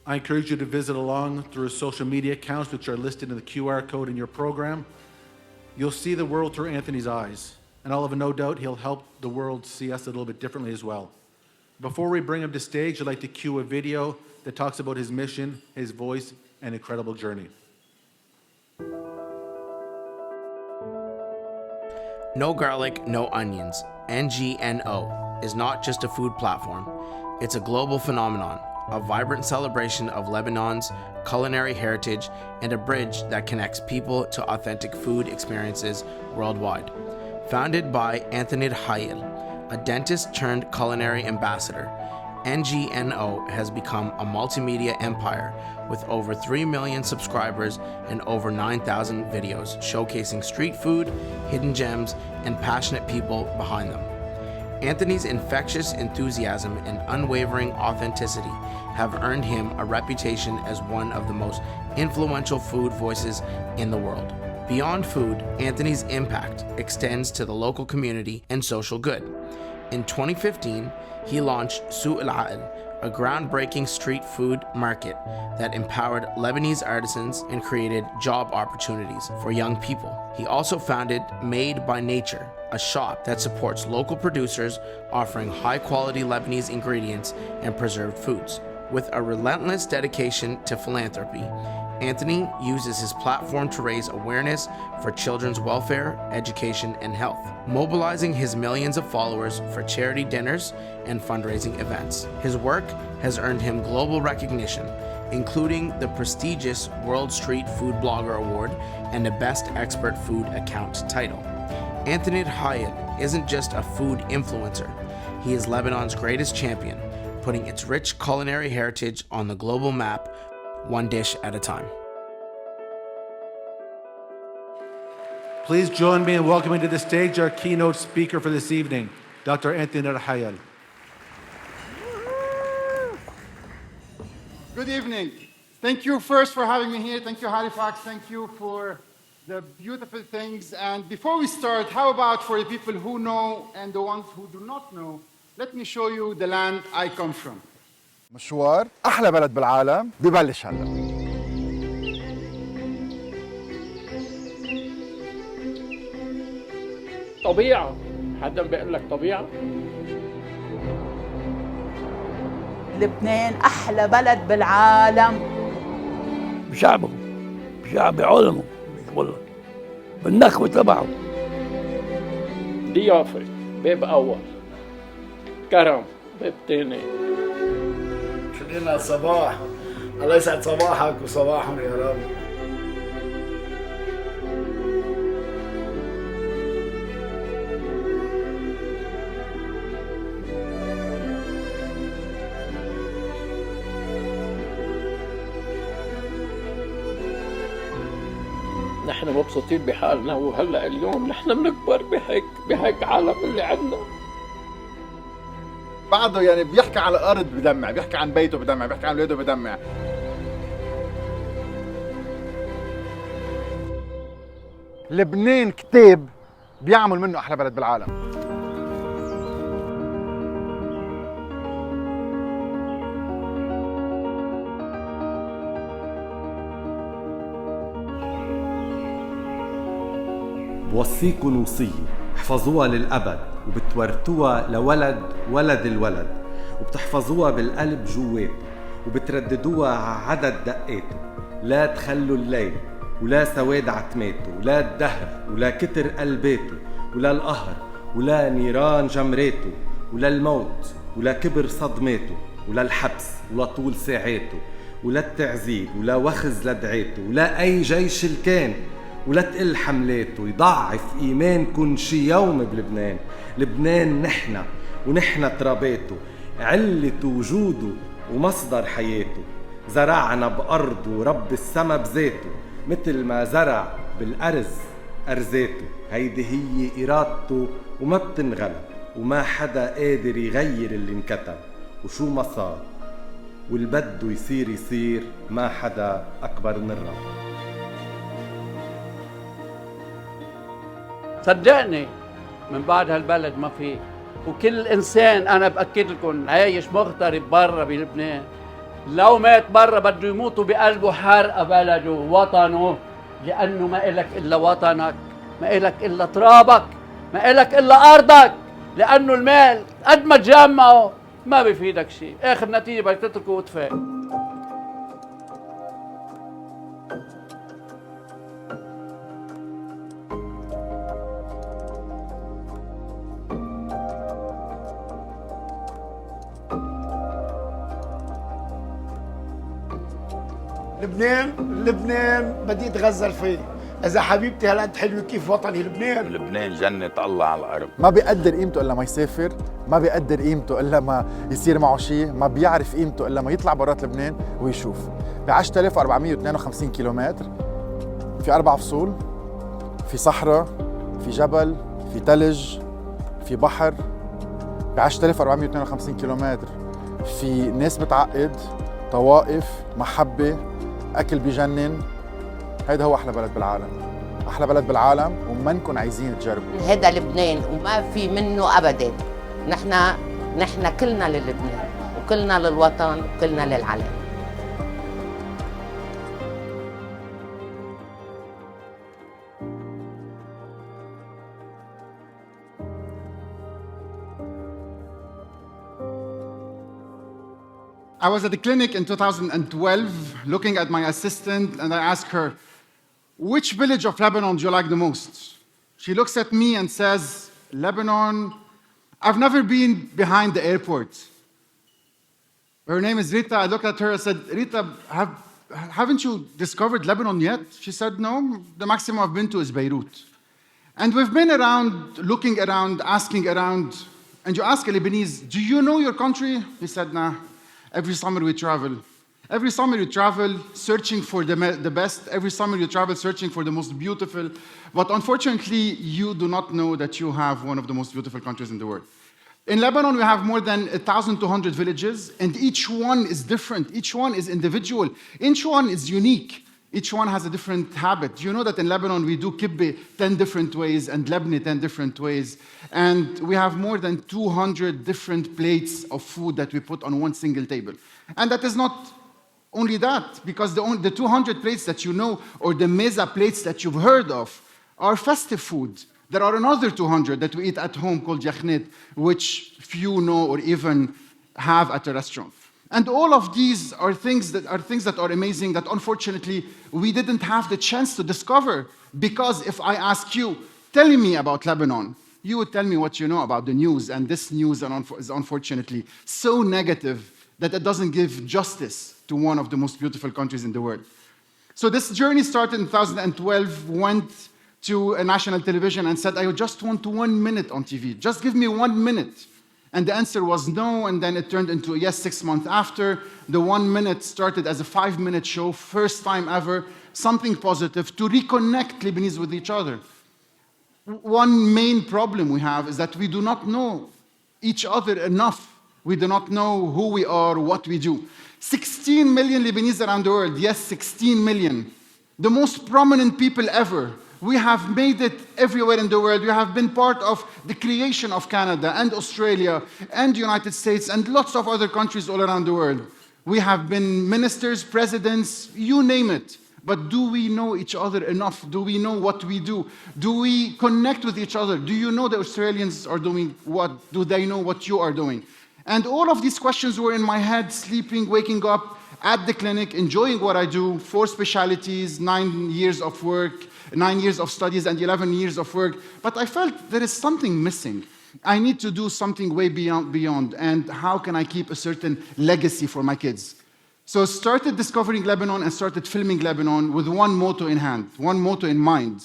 I encourage you to visit along through his social media accounts, which are listed in the QR code in your program. You'll see the world through Anthony's eyes. And I'll have no doubt he'll help the world see us a little bit differently as well. Before we bring him to stage, I'd like to cue a video that talks about his mission, his voice, and incredible journey. No Garlic, No Onions, NGNO, is not just a food platform. It's a global phenomenon, a vibrant celebration of Lebanon's culinary heritage and a bridge that connects people to authentic food experiences worldwide. Founded by Anthony Rahayel, a dentist turned culinary ambassador, NGNO has become a multimedia empire with over 3 million subscribers and over 9,000 videos showcasing street food, hidden gems, and passionate people behind them. Anthony's infectious enthusiasm and unwavering authenticity have earned him a reputation as one of the most influential food voices in the world. Beyond food, Anthony's impact extends to the local community and social good. In 2015, he launched العشاء, a groundbreaking street food market that empowered Lebanese artisans and created job opportunities for young people. He also founded Made by Nature, a shop that supports local producers offering high-quality Lebanese ingredients and preserved foods. With a relentless dedication to philanthropy, Anthony uses his platform to raise awareness for children's welfare, education, and health, mobilizing his millions of followers for charity dinners and fundraising events. His work has earned him global recognition, including the prestigious World Street Food Blogger Award and the Best Expert Food Account title. Anthony Rahayel isn't just a food influencer, he is Lebanon's greatest champion, putting its rich culinary heritage on the global map, one dish at a time. Please join me in welcoming to the stage our keynote speaker for this evening, Dr. Anthony Rahayel. Good evening. Thank you first for having me here. Thank you, Halifax. Thank you for the beautiful things. And before we start, how about for the people who know and the ones who do not know, let me show you the land I come from. مشوار أحلى بلد بالعالم ببلش هلا. طبيعة، حدا بيقول لك طبيعة؟ لبنان أحلى بلد بالعالم. بشعبه، بشعب علمه، والله بالنخوة تبعه. ضيافة باب أول، كرم باب تاني. خلينا الصباح، الله يسعد صباحك وصباحهم يا رب. نحن مبسوطين بحالنا وهلا اليوم نحن بنكبر بهيك عالم اللي عندنا. بعده يعني بيحكي على الارض بدمع، بيحكي عن بيته بدمع، بيحكي عن اولاده بدمع. لبنان كتاب بيعمل منه احلى بلد بالعالم. بوصيكن وصية احفظوها للأبد وبتورثوها لولد ولد الولد وبتحفظوها بالقلب جواته وبترددوها عدد دقاته. لا تخلوا الليل ولا سواد عتماته ولا الدهر ولا كتر قلباته ولا القهر ولا نيران جمراته ولا الموت ولا كبر صدماته ولا الحبس ولا طول ساعاته ولا التعذيب ولا وخز لدعاته ولا أي جيش الكان ولا تقل حملاته. يضعف إيمانكن شي يوم بلبنان. لبنان نحنا ونحنا تراباته، علة وجوده ومصدر حياته. زرعنا بأرضه رب السما بذاته، مثل ما زرع بالأرز أرزاته. هيدي هي إرادته وما بتنغلب، وما حدا قادر يغير اللي انكتب. وشو ما صار والبده يصير يصير، ما حدا أكبر من الرب. صدقني من بعد هالبلد ما في، وكل إنسان أنا بأكد لكم عايش مغترب برا بلبنان، لو مات برا بده يموتوا بقلبه حرقة بلده وطنه، لأنه ما إلك إلا وطنك، ما إلك إلا ترابك، ما إلك إلا أرضك، لأنه المال قد ما تجمعه ما بيفيدك شيء، آخر نتيجة بدك تتركه وتفاق. لبنان بدي اتغزل فيه. إذا حبيبتي هالقد حلوة كيف وطني لبنان. لبنان جنة الله على الأرض. ما بيقدر قيمته إلا ما يسافر، ما بيقدر قيمته إلا ما يصير معه شيء، ما بيعرف قيمته إلا ما يطلع برات لبنان ويشوف. ب 10452 كيلومتر في 4 فصول، في صحراء، في جبل، في ثلج، في بحر. ب 10452 كيلومتر في ناس بتعقد، طوائف، محبة، أكل بجنن. هيدا هو أحلى بلد بالعالم، أحلى بلد بالعالم ومنكن عايزين تجربوا. هيدا لبنان وما في منه أبداً. نحن كلنا للبنان وكلنا للوطن وكلنا للعالم. I was at the clinic in 2012 looking at my assistant and I asked her, which village of Lebanon do you like the most? She looks at me and says, Lebanon, I've never been behind the airport. Her name is Rita. I looked at her and said, Rita, haven't you discovered Lebanon yet? She said, no, the maximum I've been to is Beirut. And we've been around, looking around, asking around, and you ask a Lebanese, do you know your country? He said, nah. Every summer we travel. Every summer you travel searching for the best. Every summer you travel searching for the most beautiful. But unfortunately, you do not know that you have one of the most beautiful countries in the world. In Lebanon, we have more than 1,200 villages, and each one is different. Each one is individual. Each one is unique. Each one has a different habit. You know that in Lebanon, we do kibbeh 10 different ways and lebni 10 different ways. And we have more than 200 different plates of food that we put on one single table. And that is not only that, because the 200 plates that you know, or the meza plates that you've heard of, are festive food. There are another 200 that we eat at home called yakhnet, which few know or even have at a restaurant. And all of these are things that are amazing that unfortunately we didn't have the chance to discover, because if I ask you, tell me about Lebanon, you would tell me what you know about the news, and this news is unfortunately so negative that it doesn't give justice to one of the most beautiful countries in the world. So this journey started in 2012, went to a national television and said, I just want 1 minute on TV, just give me 1 minute. And the answer was no, and then it turned into a yes 6 months after. The 1 minute started as a 5-minute show, first time ever, something positive, to reconnect Lebanese with each other. One main problem we have is that we do not know each other enough. We do not know who we are, what we do. 16 million Lebanese around the world, yes, 16 million. The most prominent people ever. We have made it everywhere in the world. We have been part of the creation of Canada and Australia and the United States and lots of other countries all around the world. We have been ministers, presidents, you name it. But do we know each other enough? Do we know what we do? Do we connect with each other? Do you know the Australians are doing what? Do they know what you are doing? And all of these questions were in my head, sleeping, waking up at the clinic, enjoying what I do, 4 specialties, 9 years of work, 9 years of studies and 11 years of work. But I felt there is something missing. I need to do something way beyond. And how can I keep a certain legacy for my kids? So I started discovering Lebanon and started filming Lebanon with one motto in hand, one motto in mind.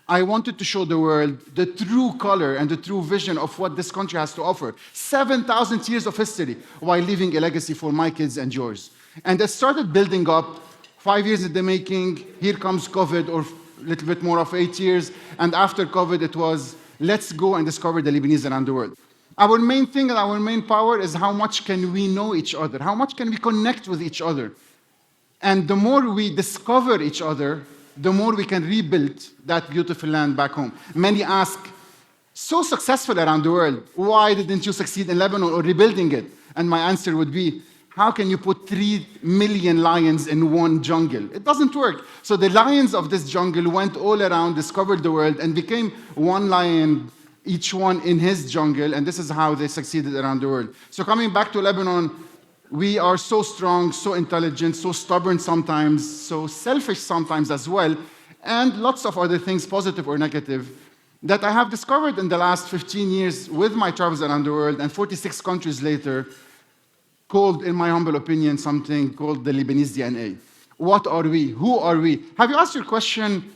I wanted to show the world the true color and the true vision of what this country has to offer. 7,000 years of history while leaving a legacy for my kids and yours. And I started building up, 5 years in the making. Here comes COVID, or a little bit more of 8 years. And after COVID, it was, let's go and discover the Lebanese around the world. Our main thing and our main power is how much can we know each other? How much can we connect with each other? And the more we discover each other, the more we can rebuild that beautiful land back home. Many ask, so successful around the world, why didn't you succeed in Lebanon or rebuilding it? And my answer would be, how can you put 3 million lions in one jungle? It doesn't work. So the lions of this jungle went all around, discovered the world, and became one lion, each one in his jungle, and this is how they succeeded around the world. So coming back to Lebanon, we are so strong, so intelligent, so stubborn sometimes, so selfish sometimes as well, and lots of other things, positive or negative, that I have discovered in the last 15 years with my travels around the world, and 46 countries later, called, in my humble opinion, something called the Lebanese DNA. What are we? Who are we? Have you asked your question,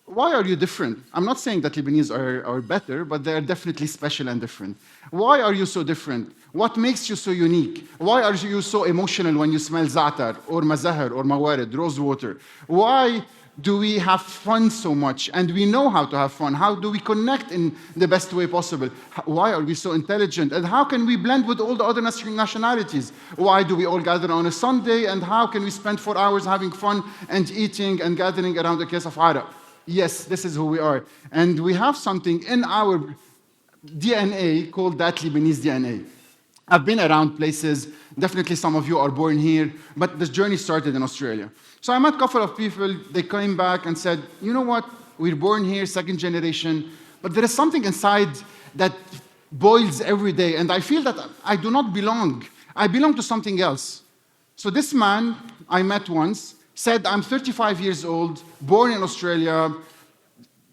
why are you different? I'm not saying that Lebanese are better, but they are definitely special and different. Why are you so different? What makes you so unique? Why are you so emotional when you smell za'atar or mazahar or mawarid, rose water? Why do we have fun so much? And we know how to have fun. How do we connect in the best way possible? Why are we so intelligent? And how can we blend with all the other nationalities? Why do we all gather on a Sunday? And how can we spend 4 hours having fun and eating and gathering around a case of Arab? Yes, this is who we are. And we have something in our DNA called that Lebanese DNA. I've been around places, definitely some of you are born here, but this journey started in Australia. So I met a couple of people, they came back and said, you know what, we're born here, second generation, but there is something inside that boils every day, and I feel that I do not belong. I belong to something else. So this man I met once said, I'm 35 years old, born in Australia,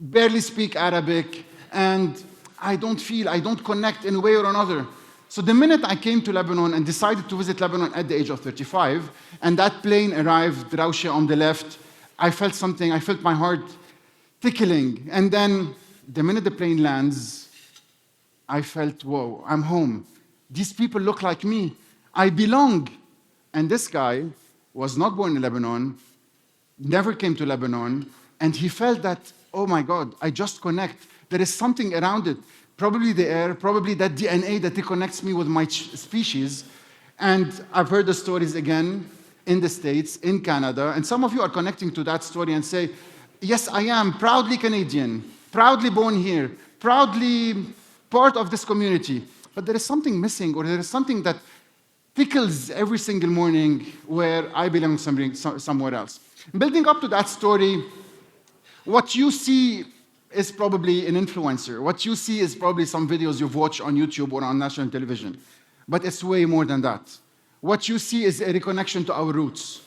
barely speak Arabic, and I don't connect in a way or another. So the minute I came to Lebanon and decided to visit Lebanon at the age of 35, and that plane arrived, Rausha on the left, I felt something, I felt my heart tickling. And then the minute the plane lands, I felt, whoa, I'm home. These people look like me. I belong. And this guy was not born in Lebanon, never came to Lebanon, and he felt that, oh my God, I just connect. There is something around it. Probably the air, probably that DNA that reconnects me with my species. And I've heard the stories again in the States, in Canada, and some of you are connecting to that story and say, yes, I am proudly Canadian, proudly born here, proudly part of this community. But there is something missing, or there is something that tickles every single morning where I belong somewhere else. Building up to that story, what you see is probably an influencer. What you see is probably some videos you've watched on YouTube or on national television. But it's way more than that. What you see is a reconnection to our roots.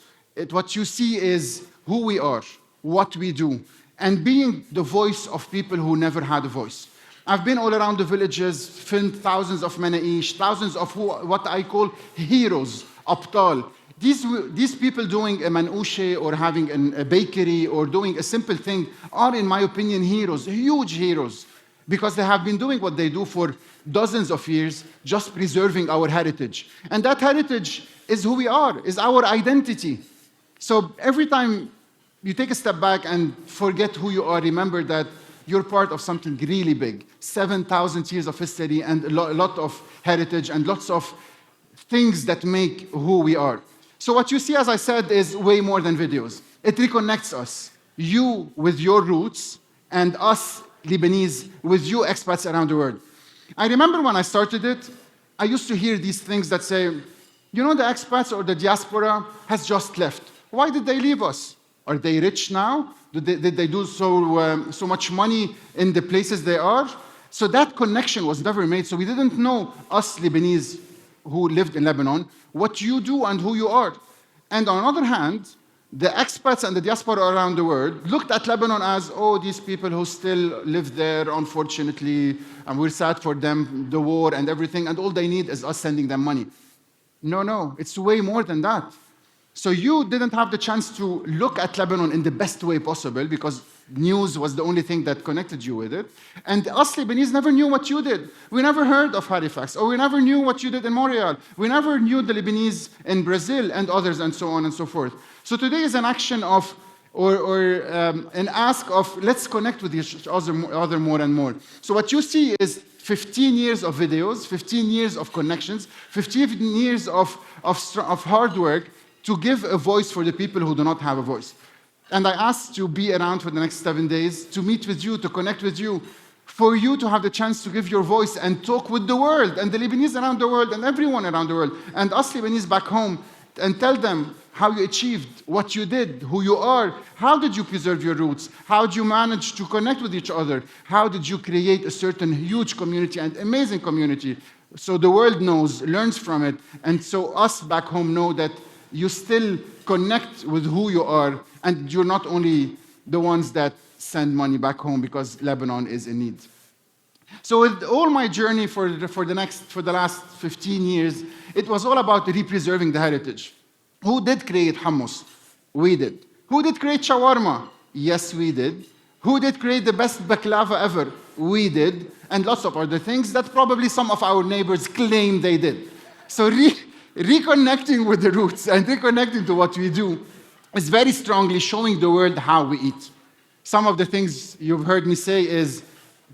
What you see is who we are, what we do, and being the voice of people who never had a voice. I've been all around the villages, filmed thousands of Manaish, thousands of what I call heroes, abtal. These people doing a manouche or having a bakery or doing a simple thing are, in my opinion, heroes, huge heroes, because they have been doing what they do for dozens of years, just preserving our heritage. And that heritage is who we are, is our identity. So every time you take a step back and forget who you are, remember that you're part of something really big, 7,000 years of history and a lot of heritage and lots of things that make who we are. So what you see, as I said, is way more than videos. It reconnects us, you with your roots, and us, Lebanese, with you expats around the world. I remember when I started it, I used to hear these things that say, you know, the expats or the diaspora has just left. Why did they leave us? Are they rich now? Did they do so much money in the places they are? So that connection was never made. So we didn't know, us Lebanese who lived in Lebanon, what you do and who you are. And on the other hand, the expats and the diaspora around the world looked at Lebanon as, oh, these people who still live there, unfortunately, and we're sad for them, the war and everything, and all they need is us sending them money. No, it's way more than that. So you didn't have the chance to look at Lebanon in the best way possible because news was the only thing that connected you with it. And us Lebanese never knew what you did. We never heard of Halifax, or we never knew what you did in Montreal. We never knew the Lebanese in Brazil and others and so on and so forth. So today is an action of, an ask of, let's connect with each other more and more. So what you see is 15 years of videos, 15 years of connections, 15 years of hard work to give a voice for the people who do not have a voice. And I asked to be around for the next 7 days, to meet with you, to connect with you, for you to have the chance to give your voice and talk with the world, and the Lebanese around the world, and everyone around the world, and us Lebanese back home, and tell them how you achieved, what you did, who you are, how did you preserve your roots, how did you manage to connect with each other, how did you create a certain huge community and amazing community, so the world knows, learns from it, and so us back home know that you still connect with who you are, and you're not only the ones that send money back home because Lebanon is in need. So with all my journey for the last 15 years, it was all about re-preserving the heritage. Who did create hummus? We did. Who did create shawarma? Yes, we did. Who did create the best baklava ever? We did. And lots of other things that probably some of our neighbors claim they did. So reconnecting with the roots and reconnecting to what we do is very strongly showing the world how we eat. Some of the things you've heard me say is,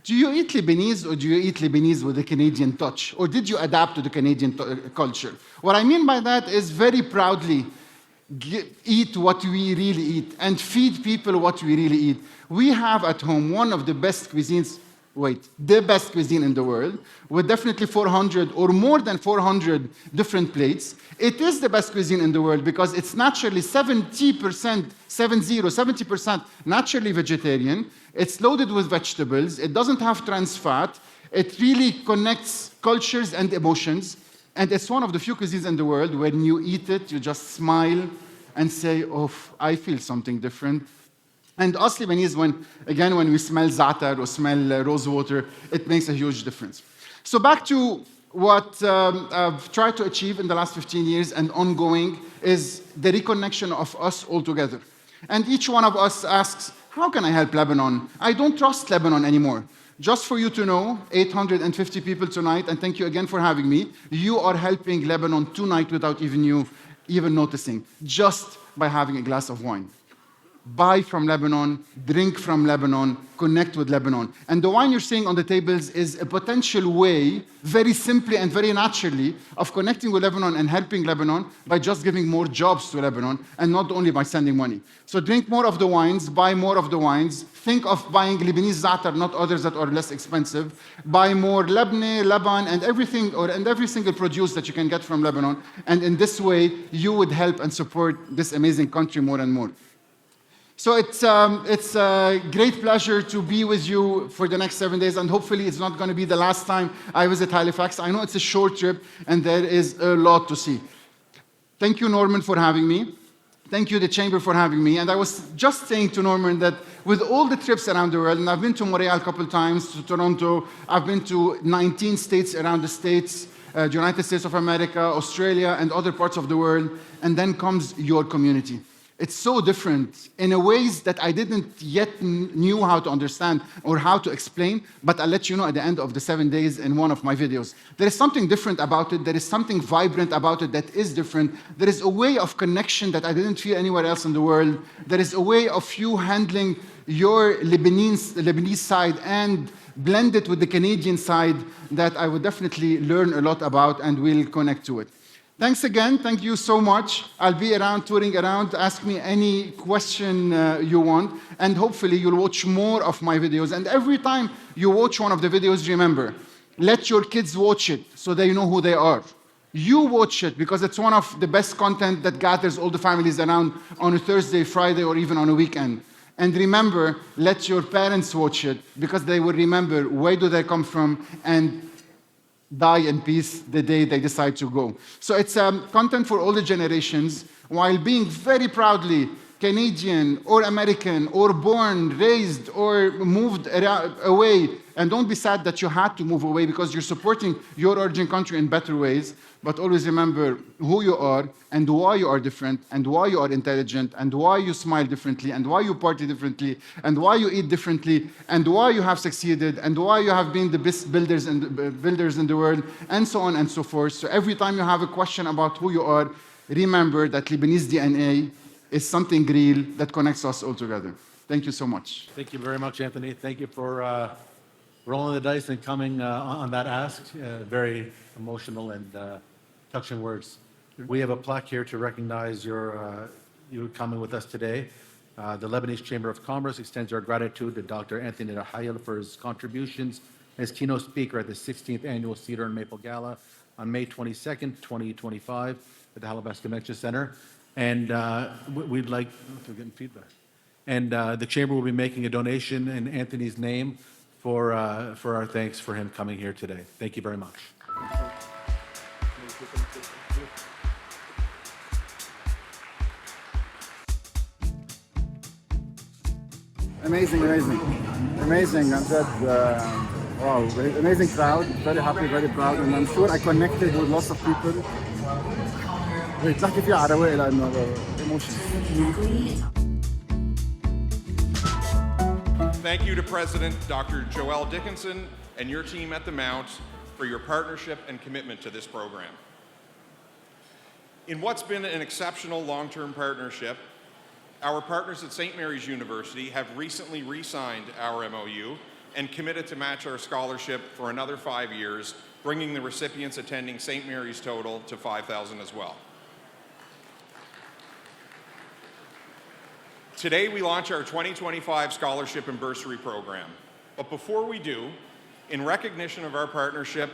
do you eat Lebanese or do you eat Lebanese with a Canadian touch? Or did you adapt to the Canadian culture? What I mean by that is very proudly eat what we really eat and feed people what we really eat. We have at home one of the best cuisines, the best cuisine in the world, with definitely 400 or more than 400 different plates. It is the best cuisine in the world because it's naturally 70% naturally vegetarian. It's loaded with vegetables. It doesn't have trans fat. It really connects cultures and emotions. And it's one of the few cuisines in the world when you eat it, you just smile and say, oh, I feel something different. And us Lebanese, when we smell za'atar or smell rose water, it makes a huge difference. So back to what I've tried to achieve in the last 15 years and ongoing is the reconnection of us all together. And each one of us asks, how can I help Lebanon? I don't trust Lebanon anymore. Just for you to know, 850 people tonight, and thank you again for having me. You are helping Lebanon tonight without you even noticing, just by having a glass of wine. Buy from Lebanon, drink from Lebanon, connect with Lebanon. And the wine you're seeing on the tables is a potential way, very simply and very naturally, of connecting with Lebanon and helping Lebanon by just giving more jobs to Lebanon and not only by sending money. So drink more of the wines, buy more of the wines, think of buying Lebanese za'atar, not others that are less expensive. Buy more Lebanon, and everything, and every single produce that you can get from Lebanon. And in this way, you would help and support this amazing country more and more. So it's a great pleasure to be with you for the next 7 days, and hopefully it's not going to be the last time I visit Halifax. I know it's a short trip, and there is a lot to see. Thank you, Norman, for having me. Thank you, the Chamber, for having me. And I was just saying to Norman that with all the trips around the world, and I've been to Montreal a couple of times, to Toronto, I've been to 19 states around the States, the United States of America, Australia, and other parts of the world, and then comes your community. It's so different in a ways that I didn't yet knew how to understand or how to explain, but I'll let you know at the end of the 7 days in one of my videos. There is something different about it. There is something vibrant about it that is different. There is a way of connection that I didn't feel anywhere else in the world. There is a way of you handling your Lebanese side and blend it with the Canadian side that I would definitely learn a lot about and will connect to it. Thanks again. Thank you so much. I'll be around, touring around. Ask me any question you want. And hopefully you'll watch more of my videos. And every time you watch one of the videos, remember, let your kids watch it so they know who they are. You watch it because it's one of the best content that gathers all the families around on a Thursday, Friday, or even on a weekend. And remember, let your parents watch it because they will remember where do they come from and die in peace the day they decide to go. So it's content for all the generations while being very proudly Canadian or American or born, raised, or moved away. And don't be sad that you had to move away because you're supporting your origin country in better ways. But always remember who you are and why you are different and why you are intelligent and why you smile differently and why you party differently and why you eat differently and why you have succeeded and why you have been the best builders in the world and so on and so forth. So every time you have a question about who you are, remember that Lebanese DNA is something real that connects us all together. Thank you so much. Thank you very much, Anthony. Thank you for rolling the dice and coming on that ask. Very emotional and touching words. We have a plaque here to recognize you coming with us today. The Lebanese Chamber of Commerce extends our gratitude to Dr. Anthony Rahayel for his contributions as keynote speaker at the 16th Annual Cedar and Maple Gala on May 22nd, 2025 at the Halifax Convention Center. And we'd like, we're getting feedback. And the Chamber will be making a donation in Anthony's name for our thanks for him coming here today. Thank you very much. Amazing. I'm just, wow, amazing crowd. Very happy, very proud. And I'm sure I connected with lots of people. بتحكي فيها على رواق لانه promotion. Thank you to President Dr. Joelle Dickinson and your team at the Mount for your partnership and commitment to this program. In what's been an exceptional long-term partnership, our partners at St. Mary's University have recently re-signed our MOU and committed to match our scholarship for another 5 years, bringing the recipients attending St. Mary's total to 5,000 as well. Today, we launch our 2025 Scholarship and Bursary Program. But before we do, in recognition of our partnership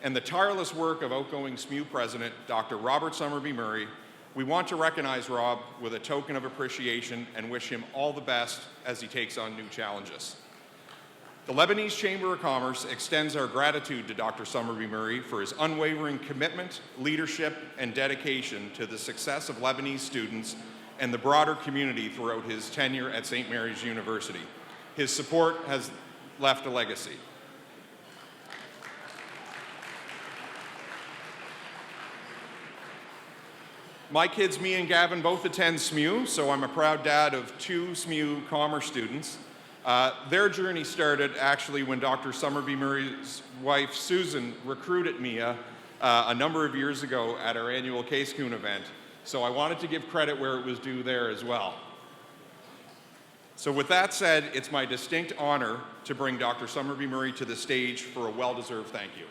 and the tireless work of outgoing SMU President, Dr. Robert Summerby Murray, we want to recognize Rob with a token of appreciation and wish him all the best as he takes on new challenges. The Lebanese Chamber of Commerce extends our gratitude to Dr. Summerby Murray for his unwavering commitment, leadership, and dedication to the success of Lebanese students and the broader community throughout his tenure at St. Mary's University. His support has left a legacy. My kids, me and Gavin, both attend SMU, so I'm a proud dad of 2 SMU commerce students. Their journey started actually when Dr. Summerby Murray's wife, Susan, recruited Mia a number of years ago at our annual Case-Coon event. So I wanted to give credit where it was due there as well. So with that said, it's my distinct honor to bring Dr. Summerby Murray to the stage for a well-deserved thank you.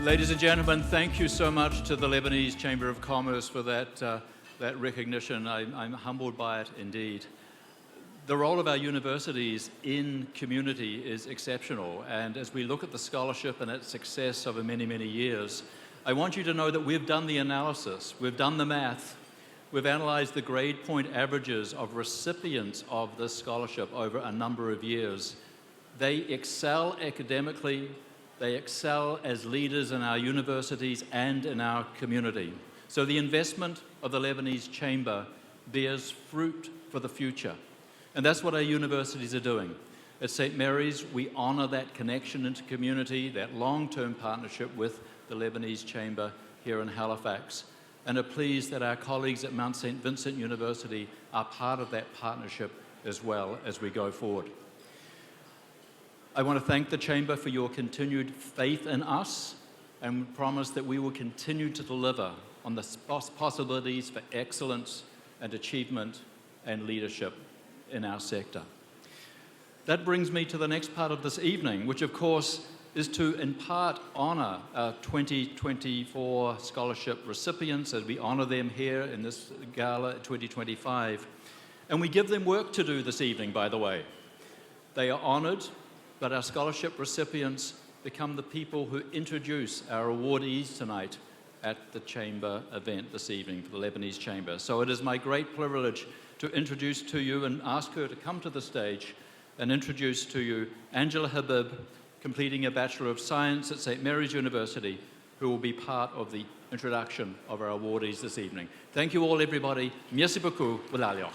Ladies and gentlemen, thank you so much to the Lebanese Chamber of Commerce for that recognition. I'm humbled by it indeed. The role of our universities in community is exceptional, and as we look at the scholarship and its success over many, many years, I want you to know that we've done the analysis, we've done the math, we've analyzed the grade point averages of recipients of this scholarship over a number of years. They excel academically, they excel as leaders in our universities and in our community. So the investment of the Lebanese Chamber bears fruit for the future. And that's what our universities are doing. At St. Mary's, we honor that connection into community, that long-term partnership with the Lebanese Chamber here in Halifax, and are pleased that our colleagues at Mount St. Vincent University are part of that partnership as well as we go forward. I want to thank the Chamber for your continued faith in us, and promise that we will continue to deliver on the possibilities for excellence and achievement and leadership in our sector. That brings me to the next part of this evening, which of course is to in part honor our 2024 scholarship recipients as we honor them here in this Gala 2025. And we give them work to do this evening, by the way. They are honored, but our scholarship recipients become the people who introduce our awardees tonight at the Chamber event this evening for the Lebanese Chamber. So it is my great privilege to introduce to you and ask her to come to the stage and introduce to you Angela Habib, completing a Bachelor of Science at St. Mary's University, who will be part of the introduction of our awardees this evening. Thank you all, everybody. Merci beaucoup. W'lalioch.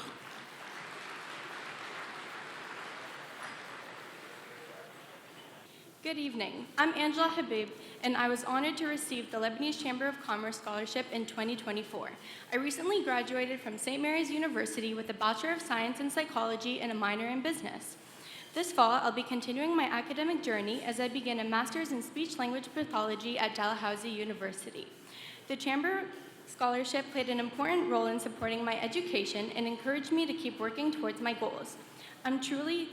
Good evening. I'm Angela Habib, and I was honored to receive the Lebanese Chamber of Commerce Scholarship in 2024. I recently graduated from St. Mary's University with a Bachelor of Science in Psychology and a minor in Business. This fall, I'll be continuing my academic journey as I begin a Master's in Speech-Language Pathology at Dalhousie University. The Chamber Scholarship played an important role in supporting my education and encouraged me to keep working towards my goals. I'm truly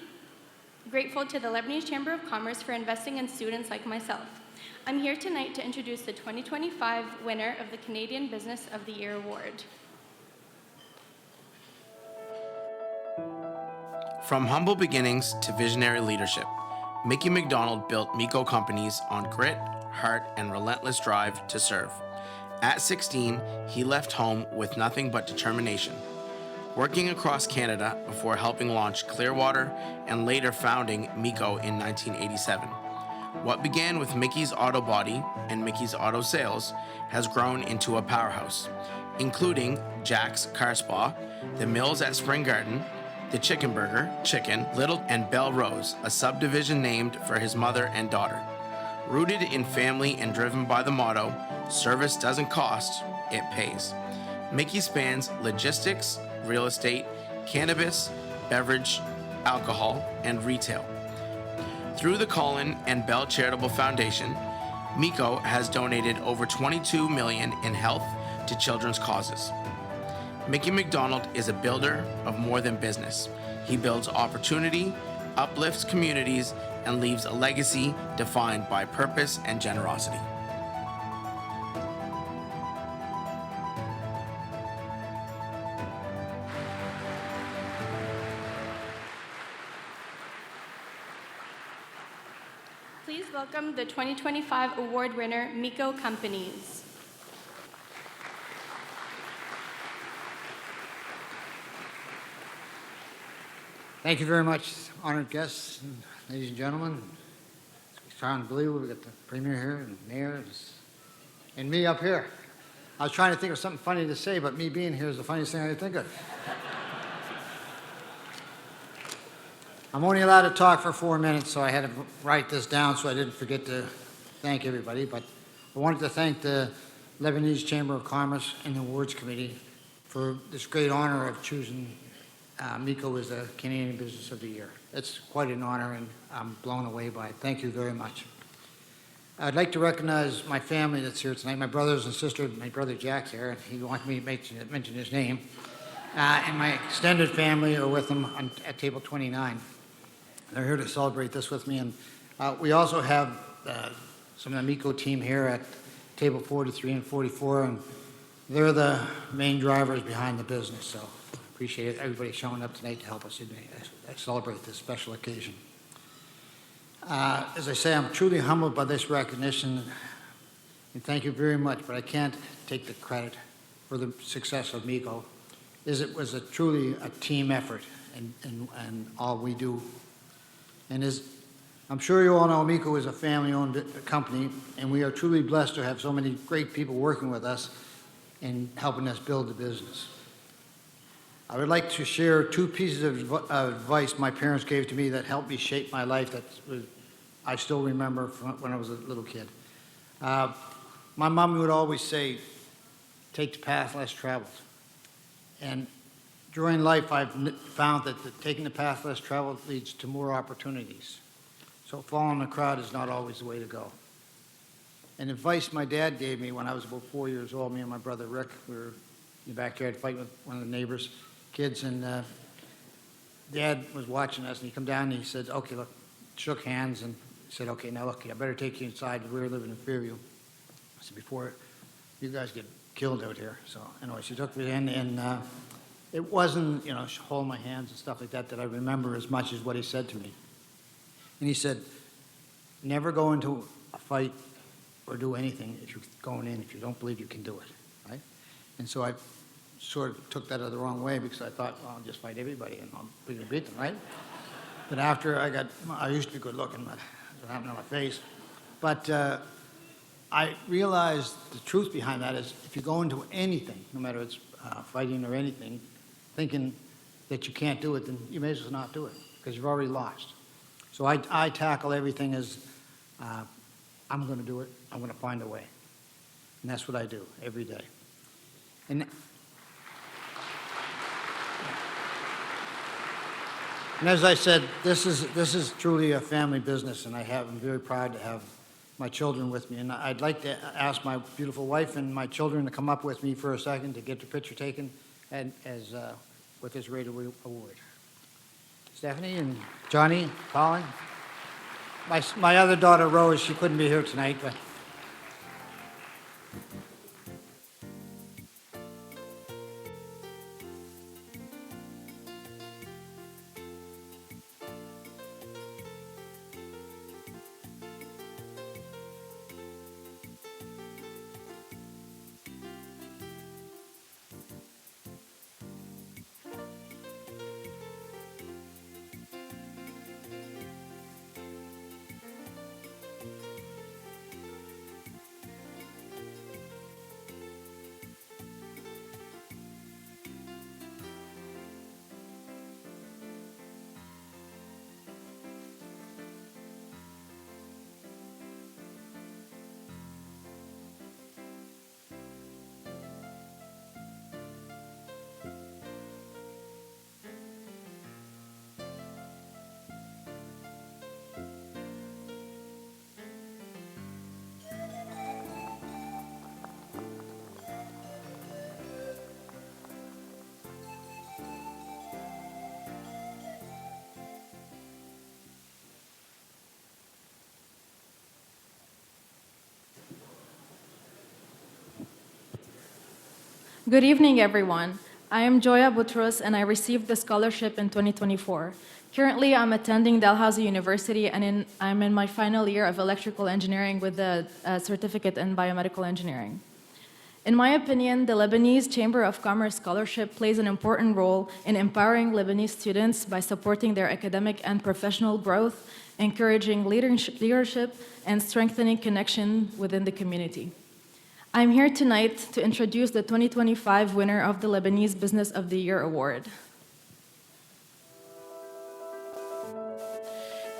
grateful to the Lebanese Chamber of Commerce for investing in students like myself. I'm here tonight to introduce the 2025 winner of the Canadian Business of the Year Award. From humble beginnings to visionary leadership, Mickey McDonald built Miko companies on grit, heart, and relentless drive to serve. At 16, he left home with nothing but determination, working across Canada before helping launch Clearwater and later founding Miko in 1987. What began with Mickey's Auto Body and Mickey's Auto Sales has grown into a powerhouse, including Jack's Car Spa, the Mills at Spring Garden, the Chicken Burger, Chicken, Little, and Belle Rose, a subdivision named for his mother and daughter. Rooted in family and driven by the motto, service doesn't cost, it pays. Mickey spans logistics, real estate, cannabis, beverage, alcohol, and retail. Through the Colin and Bell Charitable Foundation, Miko has donated over $22 million in health to children's causes. Mickey McDonald is a builder of more than business. He builds opportunity, uplifts communities, and leaves a legacy defined by purpose and generosity. Please welcome the 2025 award winner, Miko Companies. Thank you very much, honored guests, and ladies and gentlemen. It's unbelievable. We got the premier here and the mayor and me up here. I was trying to think of something funny to say, but me being here is the funniest thing I could think of. I'm only allowed to talk for 4 minutes, so I had to write this down so I didn't forget to thank everybody. But I wanted to thank the Lebanese Chamber of Commerce and the Awards Committee for this great honor of choosing Miko as the Canadian Business of the Year. It's quite an honor, and I'm blown away by it. Thank you very much. I'd like to recognize my family that's here tonight, my brothers and sisters. My brother Jack's here, and he wanted me to mention his name. And my extended family are with him at table 29. They're here to celebrate this with me. And we also have some of the Miko team here at table 43 and 44, and they're the main drivers behind the business. So appreciate everybody showing up tonight to help us celebrate this special occasion. As I say, I'm truly humbled by this recognition, and thank you very much, but I can't take the credit for the success of Miko. It was truly a team effort and all we do. And I'm sure you all know, Miko is a family-owned company, and we are truly blessed to have so many great people working with us and helping us build the business. I would like to share 2 pieces of advice my parents gave to me that helped me shape my life that I still remember from when I was a little kid. My mom would always say, take the path less traveled. And during life, I've found that taking the path less traveled leads to more opportunities. So following the crowd is not always the way to go. And advice my dad gave me when I was about 4 years old, me and my brother Rick, we were in the backyard fighting with one of the neighbors' kids, and Dad was watching us, and he come down and he said, okay, look, shook hands, and said, okay, now look, I better take you inside. We were living in Fairview. I said, before you guys get killed out here. So anyway, she took me in, and it wasn't, hold my hands and stuff like that I remember as much as what he said to me. And he said, never go into a fight or do anything if you're going in if you don't believe you can do it, right? And so I sort of took that the wrong way because I thought, well, I'll just fight everybody and I'll beat them, right? But after I used to be good looking, but what happened to my face. But I realized the truth behind that is if you go into anything, no matter it's fighting or anything, thinking that you can't do it, then you may as well not do it because you've already lost. So I tackle everything as I'm going to do it. I'm going to find a way. And that's what I do every day. And as I said, this is truly a family business, and I'm very proud to have my children with me. And I'd like to ask my beautiful wife and my children to come up with me for a second to get the picture taken with this Radio Award. Stephanie and Johnny, Colin. My other daughter, Rose, she couldn't be here tonight, but Good evening, everyone. I am Joya Boutros, and I received the scholarship in 2024. Currently, I'm attending Dalhousie University, and I'm in my final year of electrical engineering with a certificate in biomedical engineering. In my opinion, the Lebanese Chamber of Commerce Scholarship plays an important role in empowering Lebanese students by supporting their academic and professional growth, encouraging leadership, and strengthening connection within the community. I'm here tonight to introduce the 2025 winner of the Lebanese Business of the Year Award.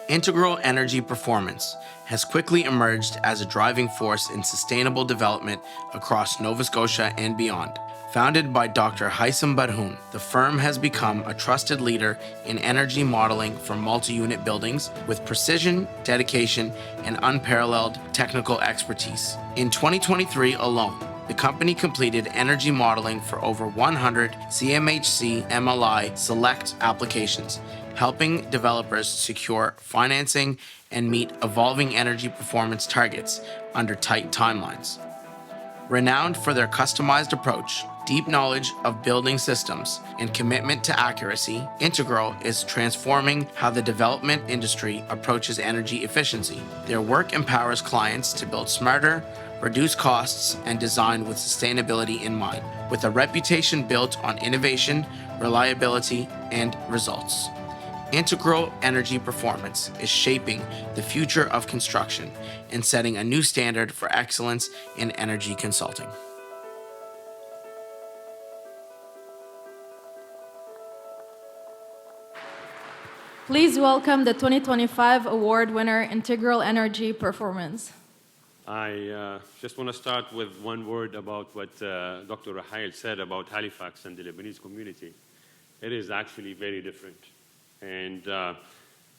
Integral Energy Performance has quickly emerged as a driving force in sustainable development across Nova Scotia and beyond. Founded by Dr. Haitham Barhoun, the firm has become a trusted leader in energy modeling for multi-unit buildings with precision, dedication, and unparalleled technical expertise. In 2023 alone, the company completed energy modeling for over 100 CMHC MLI select applications, helping developers secure financing and meet evolving energy performance targets under tight timelines. Renowned for their customized approach, deep knowledge of building systems, and commitment to accuracy, Integral is transforming how the development industry approaches energy efficiency. Their work empowers clients to build smarter, reduce costs, and design with sustainability in mind, with a reputation built on innovation, reliability, and results. Integral Energy Performance is shaping the future of construction and setting a new standard for excellence in energy consulting. Please welcome the 2025 award winner, Integral Energy Performance. I just want to start with one word about what Dr. Rahayel said about Halifax and the Lebanese community. It is actually very different. And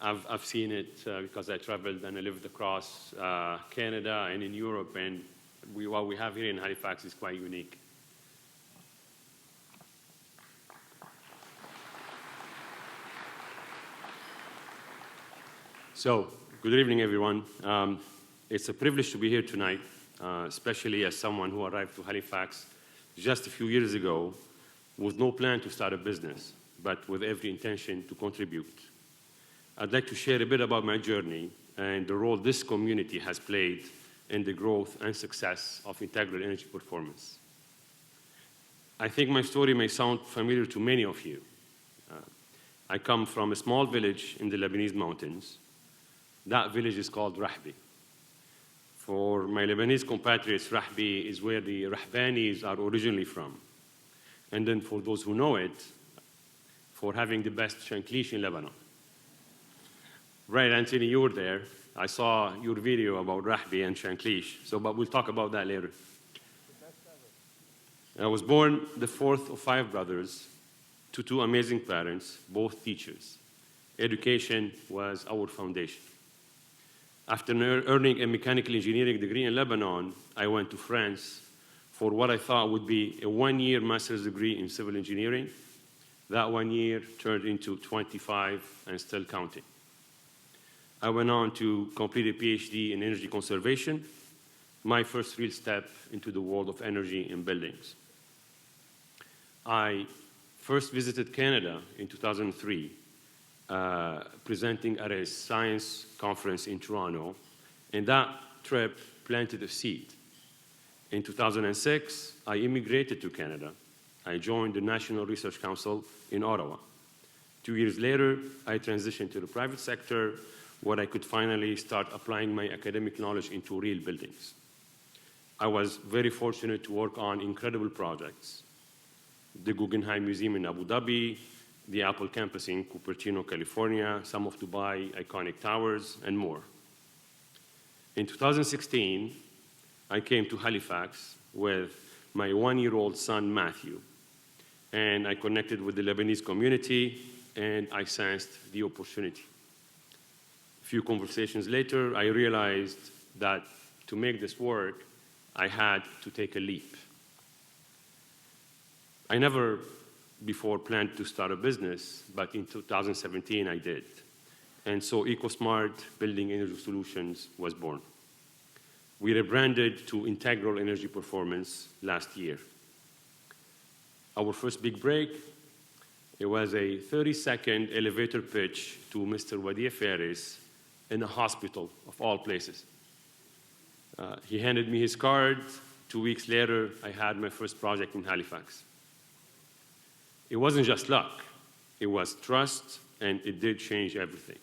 I've seen it because I traveled and I lived across Canada and in Europe, and what we have here in Halifax is quite unique. So, good evening, everyone. It's a privilege to be here tonight, especially as someone who arrived to Halifax just a few years ago with no plan to start a business, but with every intention to contribute. I'd like to share a bit about my journey and the role this community has played in the growth and success of Integral Energy Performance. I think my story may sound familiar to many of you. I come from a small village in the Lebanese mountains. That village is called Rahbi. For my Lebanese compatriots, Rahbi is where the Rahbanis are originally from. And then for those who know it, for having the best shanklish in Lebanon. Right, Anthony, you were there. I saw your video about Rahbi and shanklish, but we'll talk about that later. I was born the fourth of 5 brothers to 2 amazing parents, both teachers. Education was our foundation. After earning a mechanical engineering degree in Lebanon, I went to France for what I thought would be a 1-year master's degree in civil engineering, That 1 year turned into 25 and still counting. I went on to complete a PhD in energy conservation, my first real step into the world of energy and buildings. I first visited Canada in 2003, presenting at a science conference in Toronto, and that trip planted a seed. In 2006, I immigrated to Canada. I joined the National Research Council in Ottawa. 2 years later, I transitioned to the private sector, where I could finally start applying my academic knowledge into real buildings. I was very fortunate to work on incredible projects: the Guggenheim Museum in Abu Dhabi, the Apple campus in Cupertino, California, some of Dubai iconic towers, and more. In 2016, I came to Halifax with my 1-year-old son, Matthew, and I connected with the Lebanese community, and I sensed the opportunity. A few conversations later, I realized that to make this work, I had to take a leap. I never before planned to start a business, but in 2017 I did. And so EcoSmart Building Energy Solutions was born. We rebranded to Integral Energy Performance last year. Our first big break, it was a 30-second elevator pitch to Mr. Wadia Faris in a hospital, of all places. He handed me his card. 2 weeks later, I had my first project in Halifax. It wasn't just luck. It was trust, and it did change everything.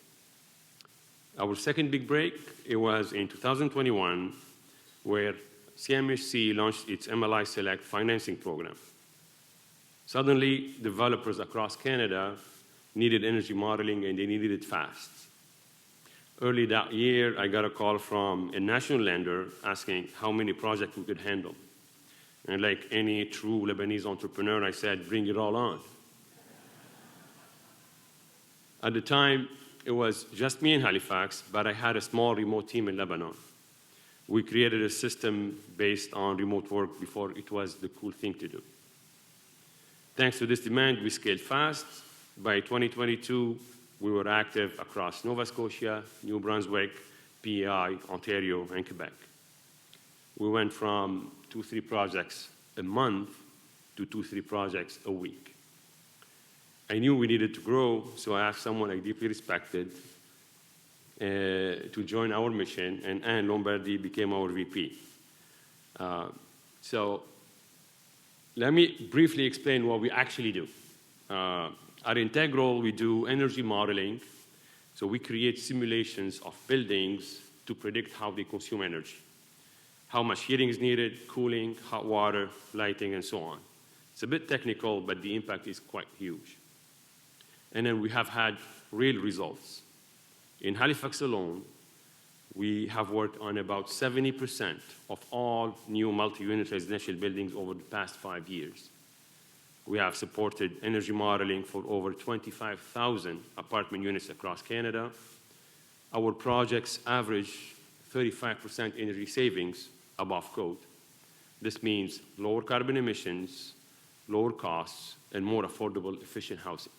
Our second big break, it was in 2021, where CMHC launched its MLI Select financing program. Suddenly, developers across Canada needed energy modeling, and they needed it fast. Early that year, I got a call from a national lender asking how many projects we could handle. And like any true Lebanese entrepreneur, I said, bring it all on. At the time, it was just me in Halifax, but I had a small remote team in Lebanon. We created a system based on remote work before it was the cool thing to do. Thanks to this demand, we scaled fast. By 2022, we were active across Nova Scotia, New Brunswick, PEI, Ontario, and Quebec. We went from 2-3 projects a month to 2-3 projects a week. I knew we needed to grow, so I asked someone I deeply respected to join our mission, and Anne Lombardi became our VP. So let me briefly explain what we actually do. At Integral, we do energy modeling, so we create simulations of buildings to predict how they consume energy, how much heating is needed, cooling, hot water, lighting, and so on. It's a bit technical, but the impact is quite huge. And then we have had real results. In Halifax alone, we have worked on about 70% of all new multi-unit residential buildings over the past 5 years. We have supported energy modeling for over 25,000 apartment units across Canada. Our projects average 35% energy savings above code. This means lower carbon emissions, lower costs, and more affordable, efficient housing.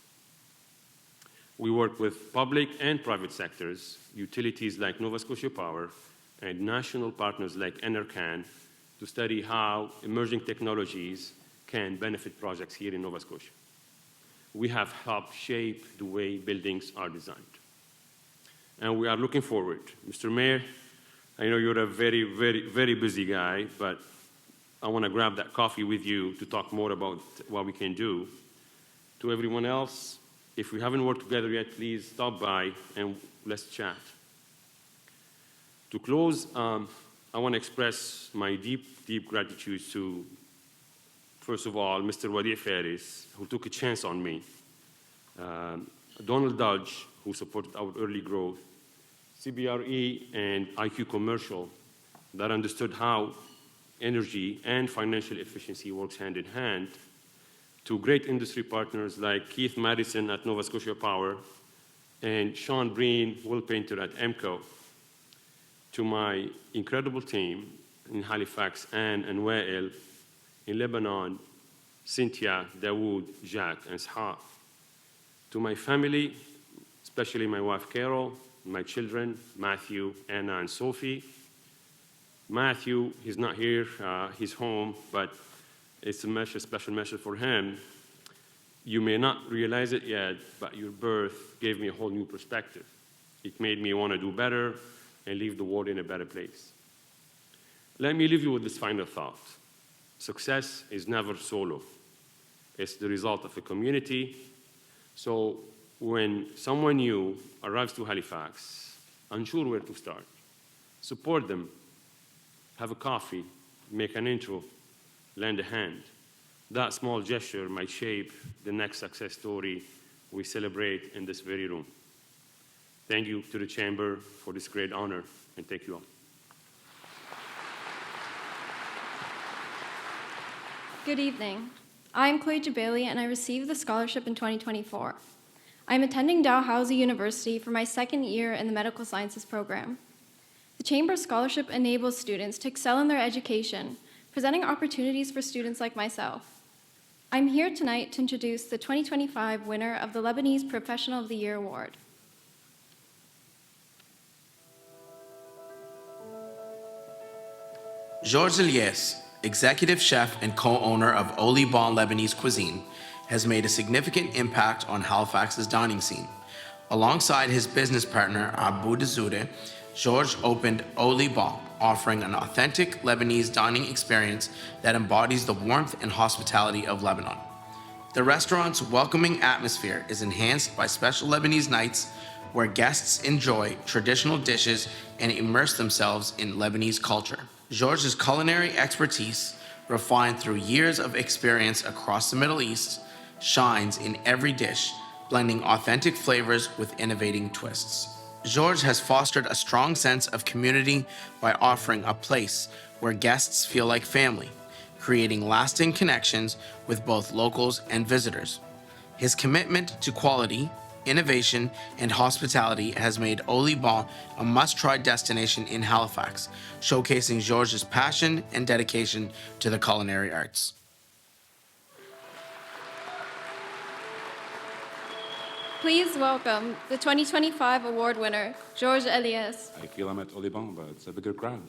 We work with public and private sectors, utilities like Nova Scotia Power, and national partners like NRCan to study how emerging technologies can benefit projects here in Nova Scotia. We have helped shape the way buildings are designed. And we are looking forward. Mr. Mayor, I know you're a very, very, very busy guy, but I want to grab that coffee with you to talk more about what we can do. To everyone else, if we haven't worked together yet, please stop by and let's chat. To close, I want to express my deep, deep gratitude to, first of all, Mr. Wadia Faris, who took a chance on me, Donald Dodge, who supported our early growth, CBRE and IQ Commercial, that understood how energy and financial efficiency works hand in hand, to great industry partners like Keith Madison at Nova Scotia Power and Sean Breen, Will Painter at EMCO, to my incredible team in Halifax, Anne and Wael, in Lebanon, Cynthia, Dawood, Jack, and Ishaq. To my family, especially my wife Carol, my children, Matthew, Anna, and Sophie. Matthew, he's not here, he's home, but it's a message, special message for him. You may not realize it yet, but your birth gave me a whole new perspective. It made me want to do better and leave the world in a better place. Let me leave you with this final thought. Success is never solo. It's the result of a community. So when someone new arrives to Halifax, unsure where to start, support them, have a coffee, make an intro, lend a hand. That small gesture might shape the next success story we celebrate in this very room. Thank you to the Chamber for this great honor, and thank you all. Good evening. I am Chloe Jabali, and I received the scholarship in 2024. I am attending Dalhousie University for my second year in the Medical Sciences program. The Chamber Scholarship enables students to excel in their education, presenting opportunities for students like myself. I'm here tonight to introduce the 2025 winner of the Lebanese Professional of the Year Award. Georges Elias, executive chef and co-owner of Au Liban Lebanese Cuisine, has made a significant impact on Halifax's dining scene. Alongside his business partner, Abu Dazoude, Georges opened Au Liban, offering an authentic Lebanese dining experience that embodies the warmth and hospitality of Lebanon. The restaurant's welcoming atmosphere is enhanced by special Lebanese nights where guests enjoy traditional dishes and immerse themselves in Lebanese culture. Georges' culinary expertise, refined through years of experience across the Middle East, shines in every dish, blending authentic flavors with innovating twists. Georges has fostered a strong sense of community by offering a place where guests feel like family, creating lasting connections with both locals and visitors. His commitment to quality, innovation, and hospitality has made Au Liban a must-try destination in Halifax, showcasing Georges' passion and dedication to the culinary arts. Please welcome the 2025 award winner, Georges Elias. I feel I'm at Au Liban, but it's a bigger crowd.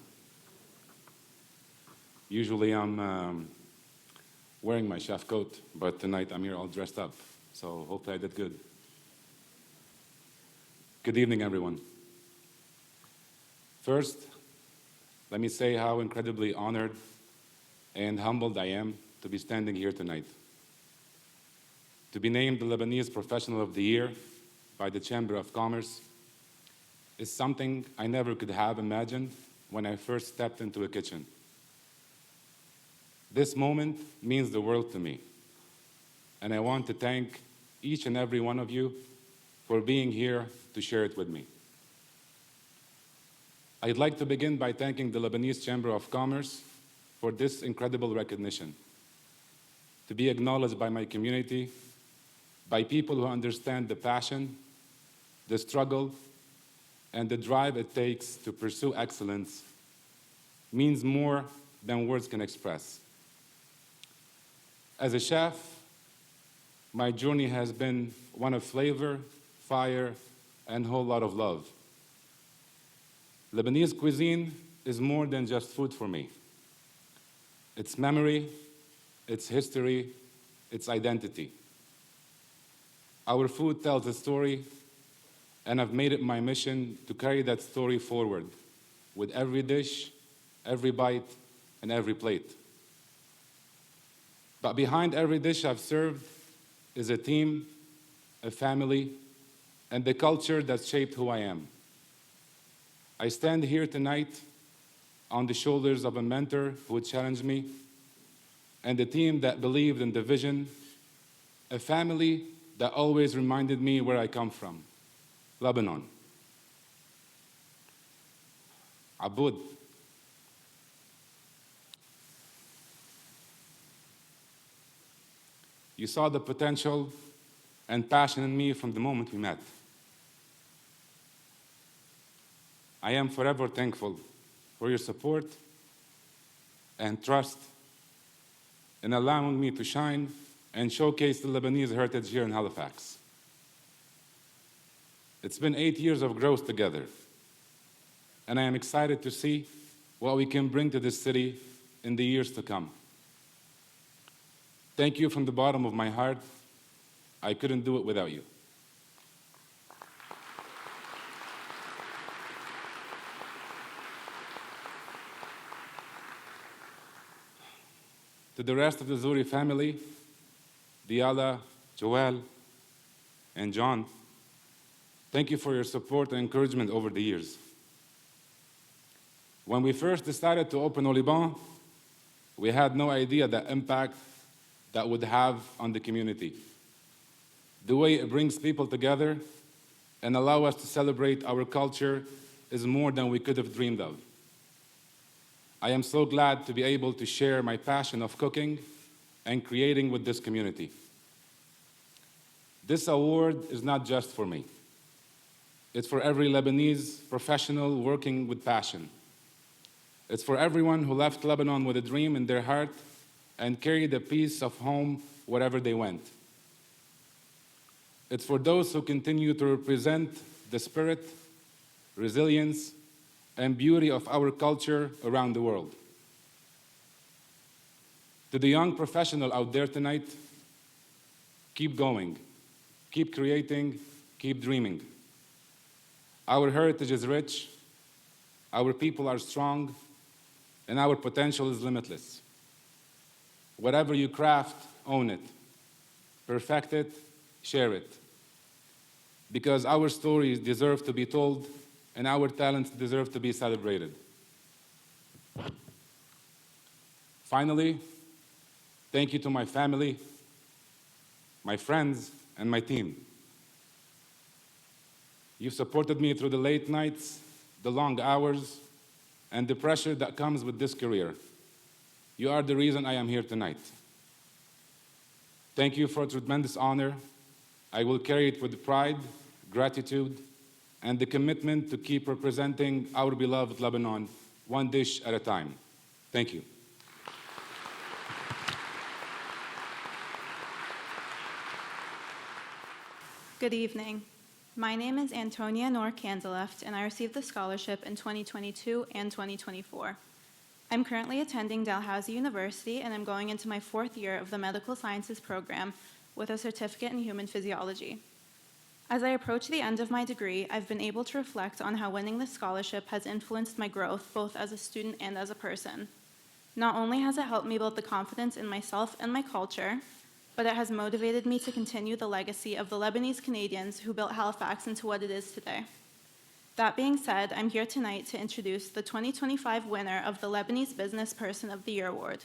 Usually I'm wearing my chef coat, but tonight I'm here all dressed up, so hopefully I did good. Good evening, everyone. First, let me say how incredibly honored and humbled I am to be standing here tonight. To be named the Lebanese Professional of the Year by the Chamber of Commerce is something I never could have imagined when I first stepped into a kitchen. This moment means the world to me, and I want to thank each and every one of you for being here to share it with me. I'd like to begin by thanking the Lebanese Chamber of Commerce for this incredible recognition. To be acknowledged by my community, by people who understand the passion, the struggle, and the drive it takes to pursue excellence means more than words can express. As a chef, my journey has been one of flavor, fire, and a whole lot of love. Lebanese cuisine is more than just food for me. It's memory, it's history, it's identity. Our food tells a story, and I've made it my mission to carry that story forward with every dish, every bite, and every plate. But behind every dish I've served is a team, a family, and the culture that shaped who I am. I stand here tonight on the shoulders of a mentor who challenged me, and a team that believed in the vision, a family that always reminded me where I come from, Lebanon. Abud. You saw the potential and passion in me from the moment we met. I am forever thankful for your support and trust in allowing me to shine and showcase the Lebanese heritage here in Halifax. It's been 8 years of growth together, and I am excited to see what we can bring to this city in the years to come. Thank you from the bottom of my heart. I couldn't do it without you. To the rest of the Zuri family, Diala, Joel, and John, thank you for your support and encouragement over the years. When we first decided to open Au Liban, we had no idea the impact that would have on the community. The way it brings people together and allow us to celebrate our culture is more than we could have dreamed of. I am so glad to be able to share my passion of cooking and creating with this community. This award is not just for me. It's for every Lebanese professional working with passion. It's for everyone who left Lebanon with a dream in their heart and carried a piece of home wherever they went. It's for those who continue to represent the spirit, resilience, and beauty of our culture around the world. To the young professional out there tonight, keep going, keep creating, keep dreaming. Our heritage is rich, our people are strong, and our potential is limitless. Whatever you craft, own it. Perfect it, share it. Because our stories deserve to be told, and our talents deserve to be celebrated. Finally, thank you to my family, my friends, and my team. You've supported me through the late nights, the long hours, and the pressure that comes with this career. You are the reason I am here tonight. Thank you for a tremendous honor. I will carry it with pride, gratitude, and the commitment to keep representing our beloved Lebanon, one dish at a time. Thank you. Good evening. My name is Antonia Noor Kanzeleft, and I received the scholarship in 2022 and 2024. I'm currently attending Dalhousie University, and I'm going into my 4th year of the Medical Sciences program with a certificate in human physiology. As I approach the end of my degree, I've been able to reflect on how winning this scholarship has influenced my growth both as a student and as a person. Not only has it helped me build the confidence in myself and my culture, but it has motivated me to continue the legacy of the Lebanese Canadians who built Halifax into what it is today. That being said, I'm here tonight to introduce the 2025 winner of the Lebanese Business Person of the Year Award.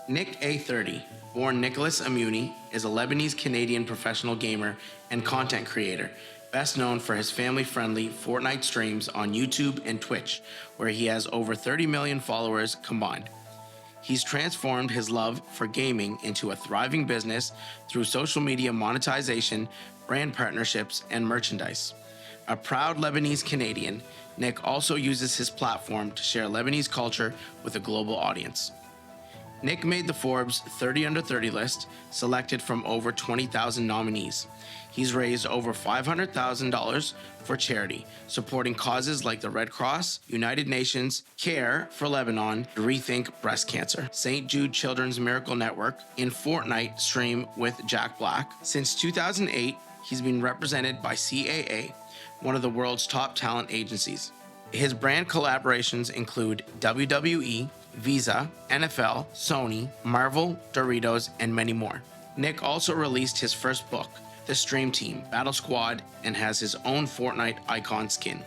Nick A30, born Nicholas Amuni, is a Lebanese-Canadian professional gamer and content creator, best known for his family-friendly Fortnite streams on YouTube and Twitch, where he has over 30 million followers combined. He's transformed his love for gaming into a thriving business through social media monetization, brand partnerships, and merchandise. A proud Lebanese Canadian, Nick also uses his platform to share Lebanese culture with a global audience. Nick made the Forbes 30 Under 30 list, selected from over 20,000 nominees. He's raised over $500,000 for charity, supporting causes like the Red Cross, United Nations, Care for Lebanon, Rethink Breast Cancer, St. Jude Children's Miracle Network, in Fortnite stream with Jack Black. Since 2008, he's been represented by CAA, one of the world's top talent agencies. His brand collaborations include WWE, Visa, NFL, Sony, Marvel, Doritos, and many more. Nick also released his first book, The Stream Team, Battle Squad, and has his own Fortnite icon skin.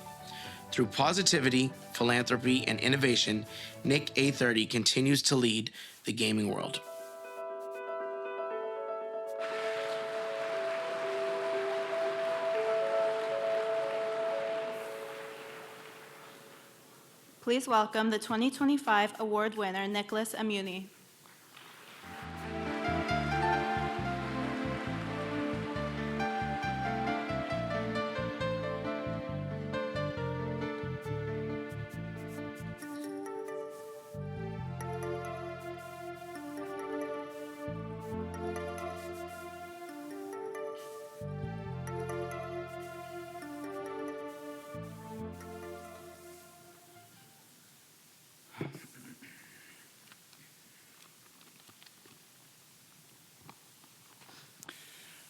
Through positivity, philanthropy, and innovation, Nick A30 continues to lead the gaming world. Please welcome the 2025 award winner, Nicholas Amuni.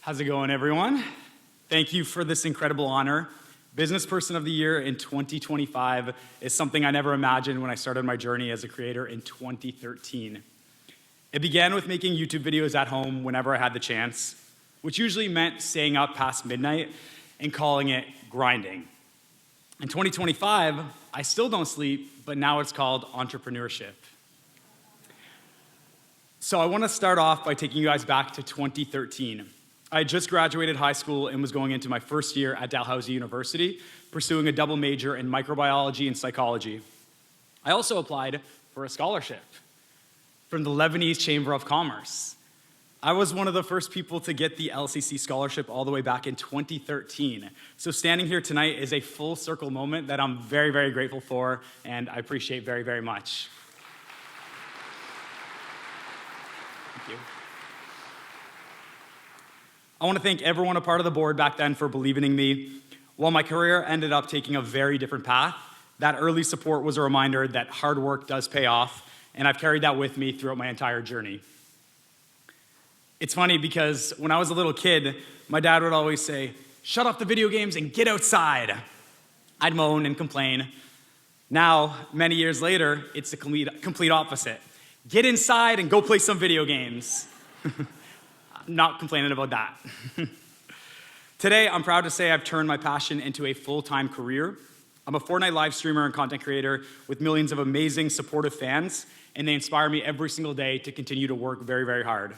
How's it going, everyone? Thank you for this incredible honor. Business Person of the Year in 2025 is something I never imagined when I started my journey as a creator in 2013. It began with making YouTube videos at home whenever I had the chance, which usually meant staying up past midnight and calling it grinding. In 2025, I still don't sleep, but now it's called entrepreneurship. So I want to start off by taking you guys back to 2013. I had just graduated high school and was going into my first year at Dalhousie University, pursuing a double major in microbiology and psychology. I also applied for a scholarship from the Lebanese Chamber of Commerce. I was one of the first people to get the LCC scholarship all the way back in 2013. So standing here tonight is a full circle moment that I'm very, very grateful for, and I appreciate very, very much. Thank you. I want to thank everyone a part of the board back then for believing in me. While my career ended up taking a very different path, that early support was a reminder that hard work does pay off, and I've carried that with me throughout my entire journey. It's funny because when I was a little kid, my dad would always say, "Shut off the video games and get outside." I'd moan and complain. Now, many years later, it's the complete opposite. Get inside and go play some video games. Not complaining about that. Today, I'm proud to say I've turned my passion into a full-time career. I'm a Fortnite live streamer and content creator with millions of amazing, supportive fans, and they inspire me every single day to continue to work very, very hard.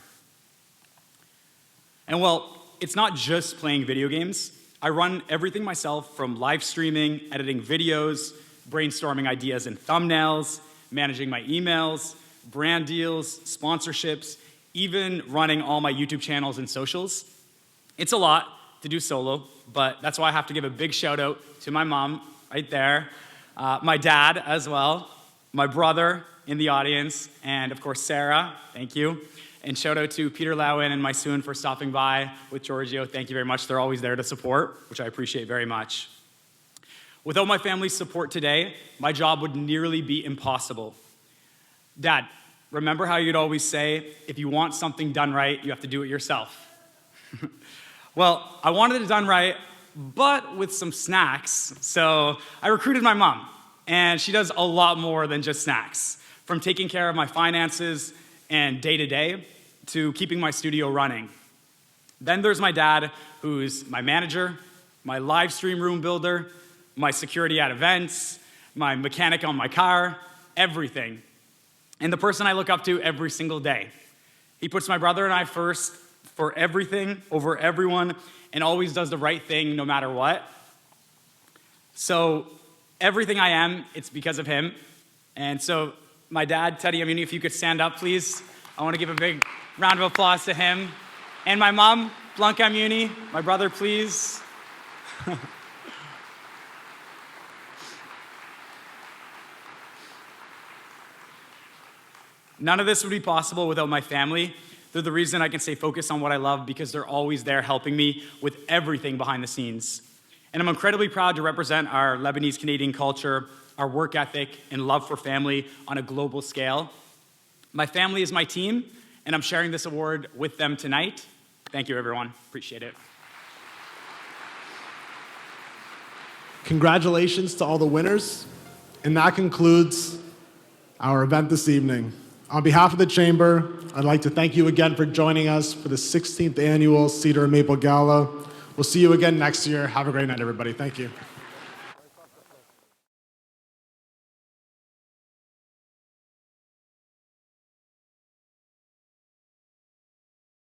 And well, it's not just playing video games. I run everything myself, from live streaming, editing videos, brainstorming ideas and thumbnails, managing my emails, brand deals, sponsorships, even running all my YouTube channels and socials. It's a lot to do solo, but that's why I have to give a big shout out to my mom right there, my dad as well, my brother in the audience, and of course Sarah, thank you. And shout out to Peter Lowen and my Soon for stopping by with Giorgio. Thank you very much. They're always there to support, which I appreciate very much. Without my family's support today, my job would nearly be impossible. Dad, remember how you'd always say, if you want something done right, you have to do it yourself. Well, I wanted it done right, but with some snacks. So I recruited my mom, and she does a lot more than just snacks, from taking care of my finances and day-to-day to keeping my studio running. Then there's my dad, who's my manager, my live stream room builder, my security at events, my mechanic on my car, everything. And the person I look up to every single day. He puts my brother and I first for everything, over everyone, and always does the right thing no matter what. So everything I am, it's because of him. And so my dad, Teddy, if you could stand up, please. I want to give a big round of applause to him. And my mom, Blanca Amuni, my brother, please. None of this would be possible without my family. They're the reason I can stay focused on what I love, because they're always there helping me with everything behind the scenes. And I'm incredibly proud to represent our Lebanese Canadian culture, our work ethic, and love for family on a global scale. My family is my team, and I'm sharing this award with them tonight. Thank you, everyone. Appreciate it. Congratulations to all the winners. And that concludes our event this evening. On behalf of the Chamber, I'd like to thank you again for joining us for the 16th Annual Cedar and Maple Gala. We'll see you again next year. Have a great night, everybody. Thank you.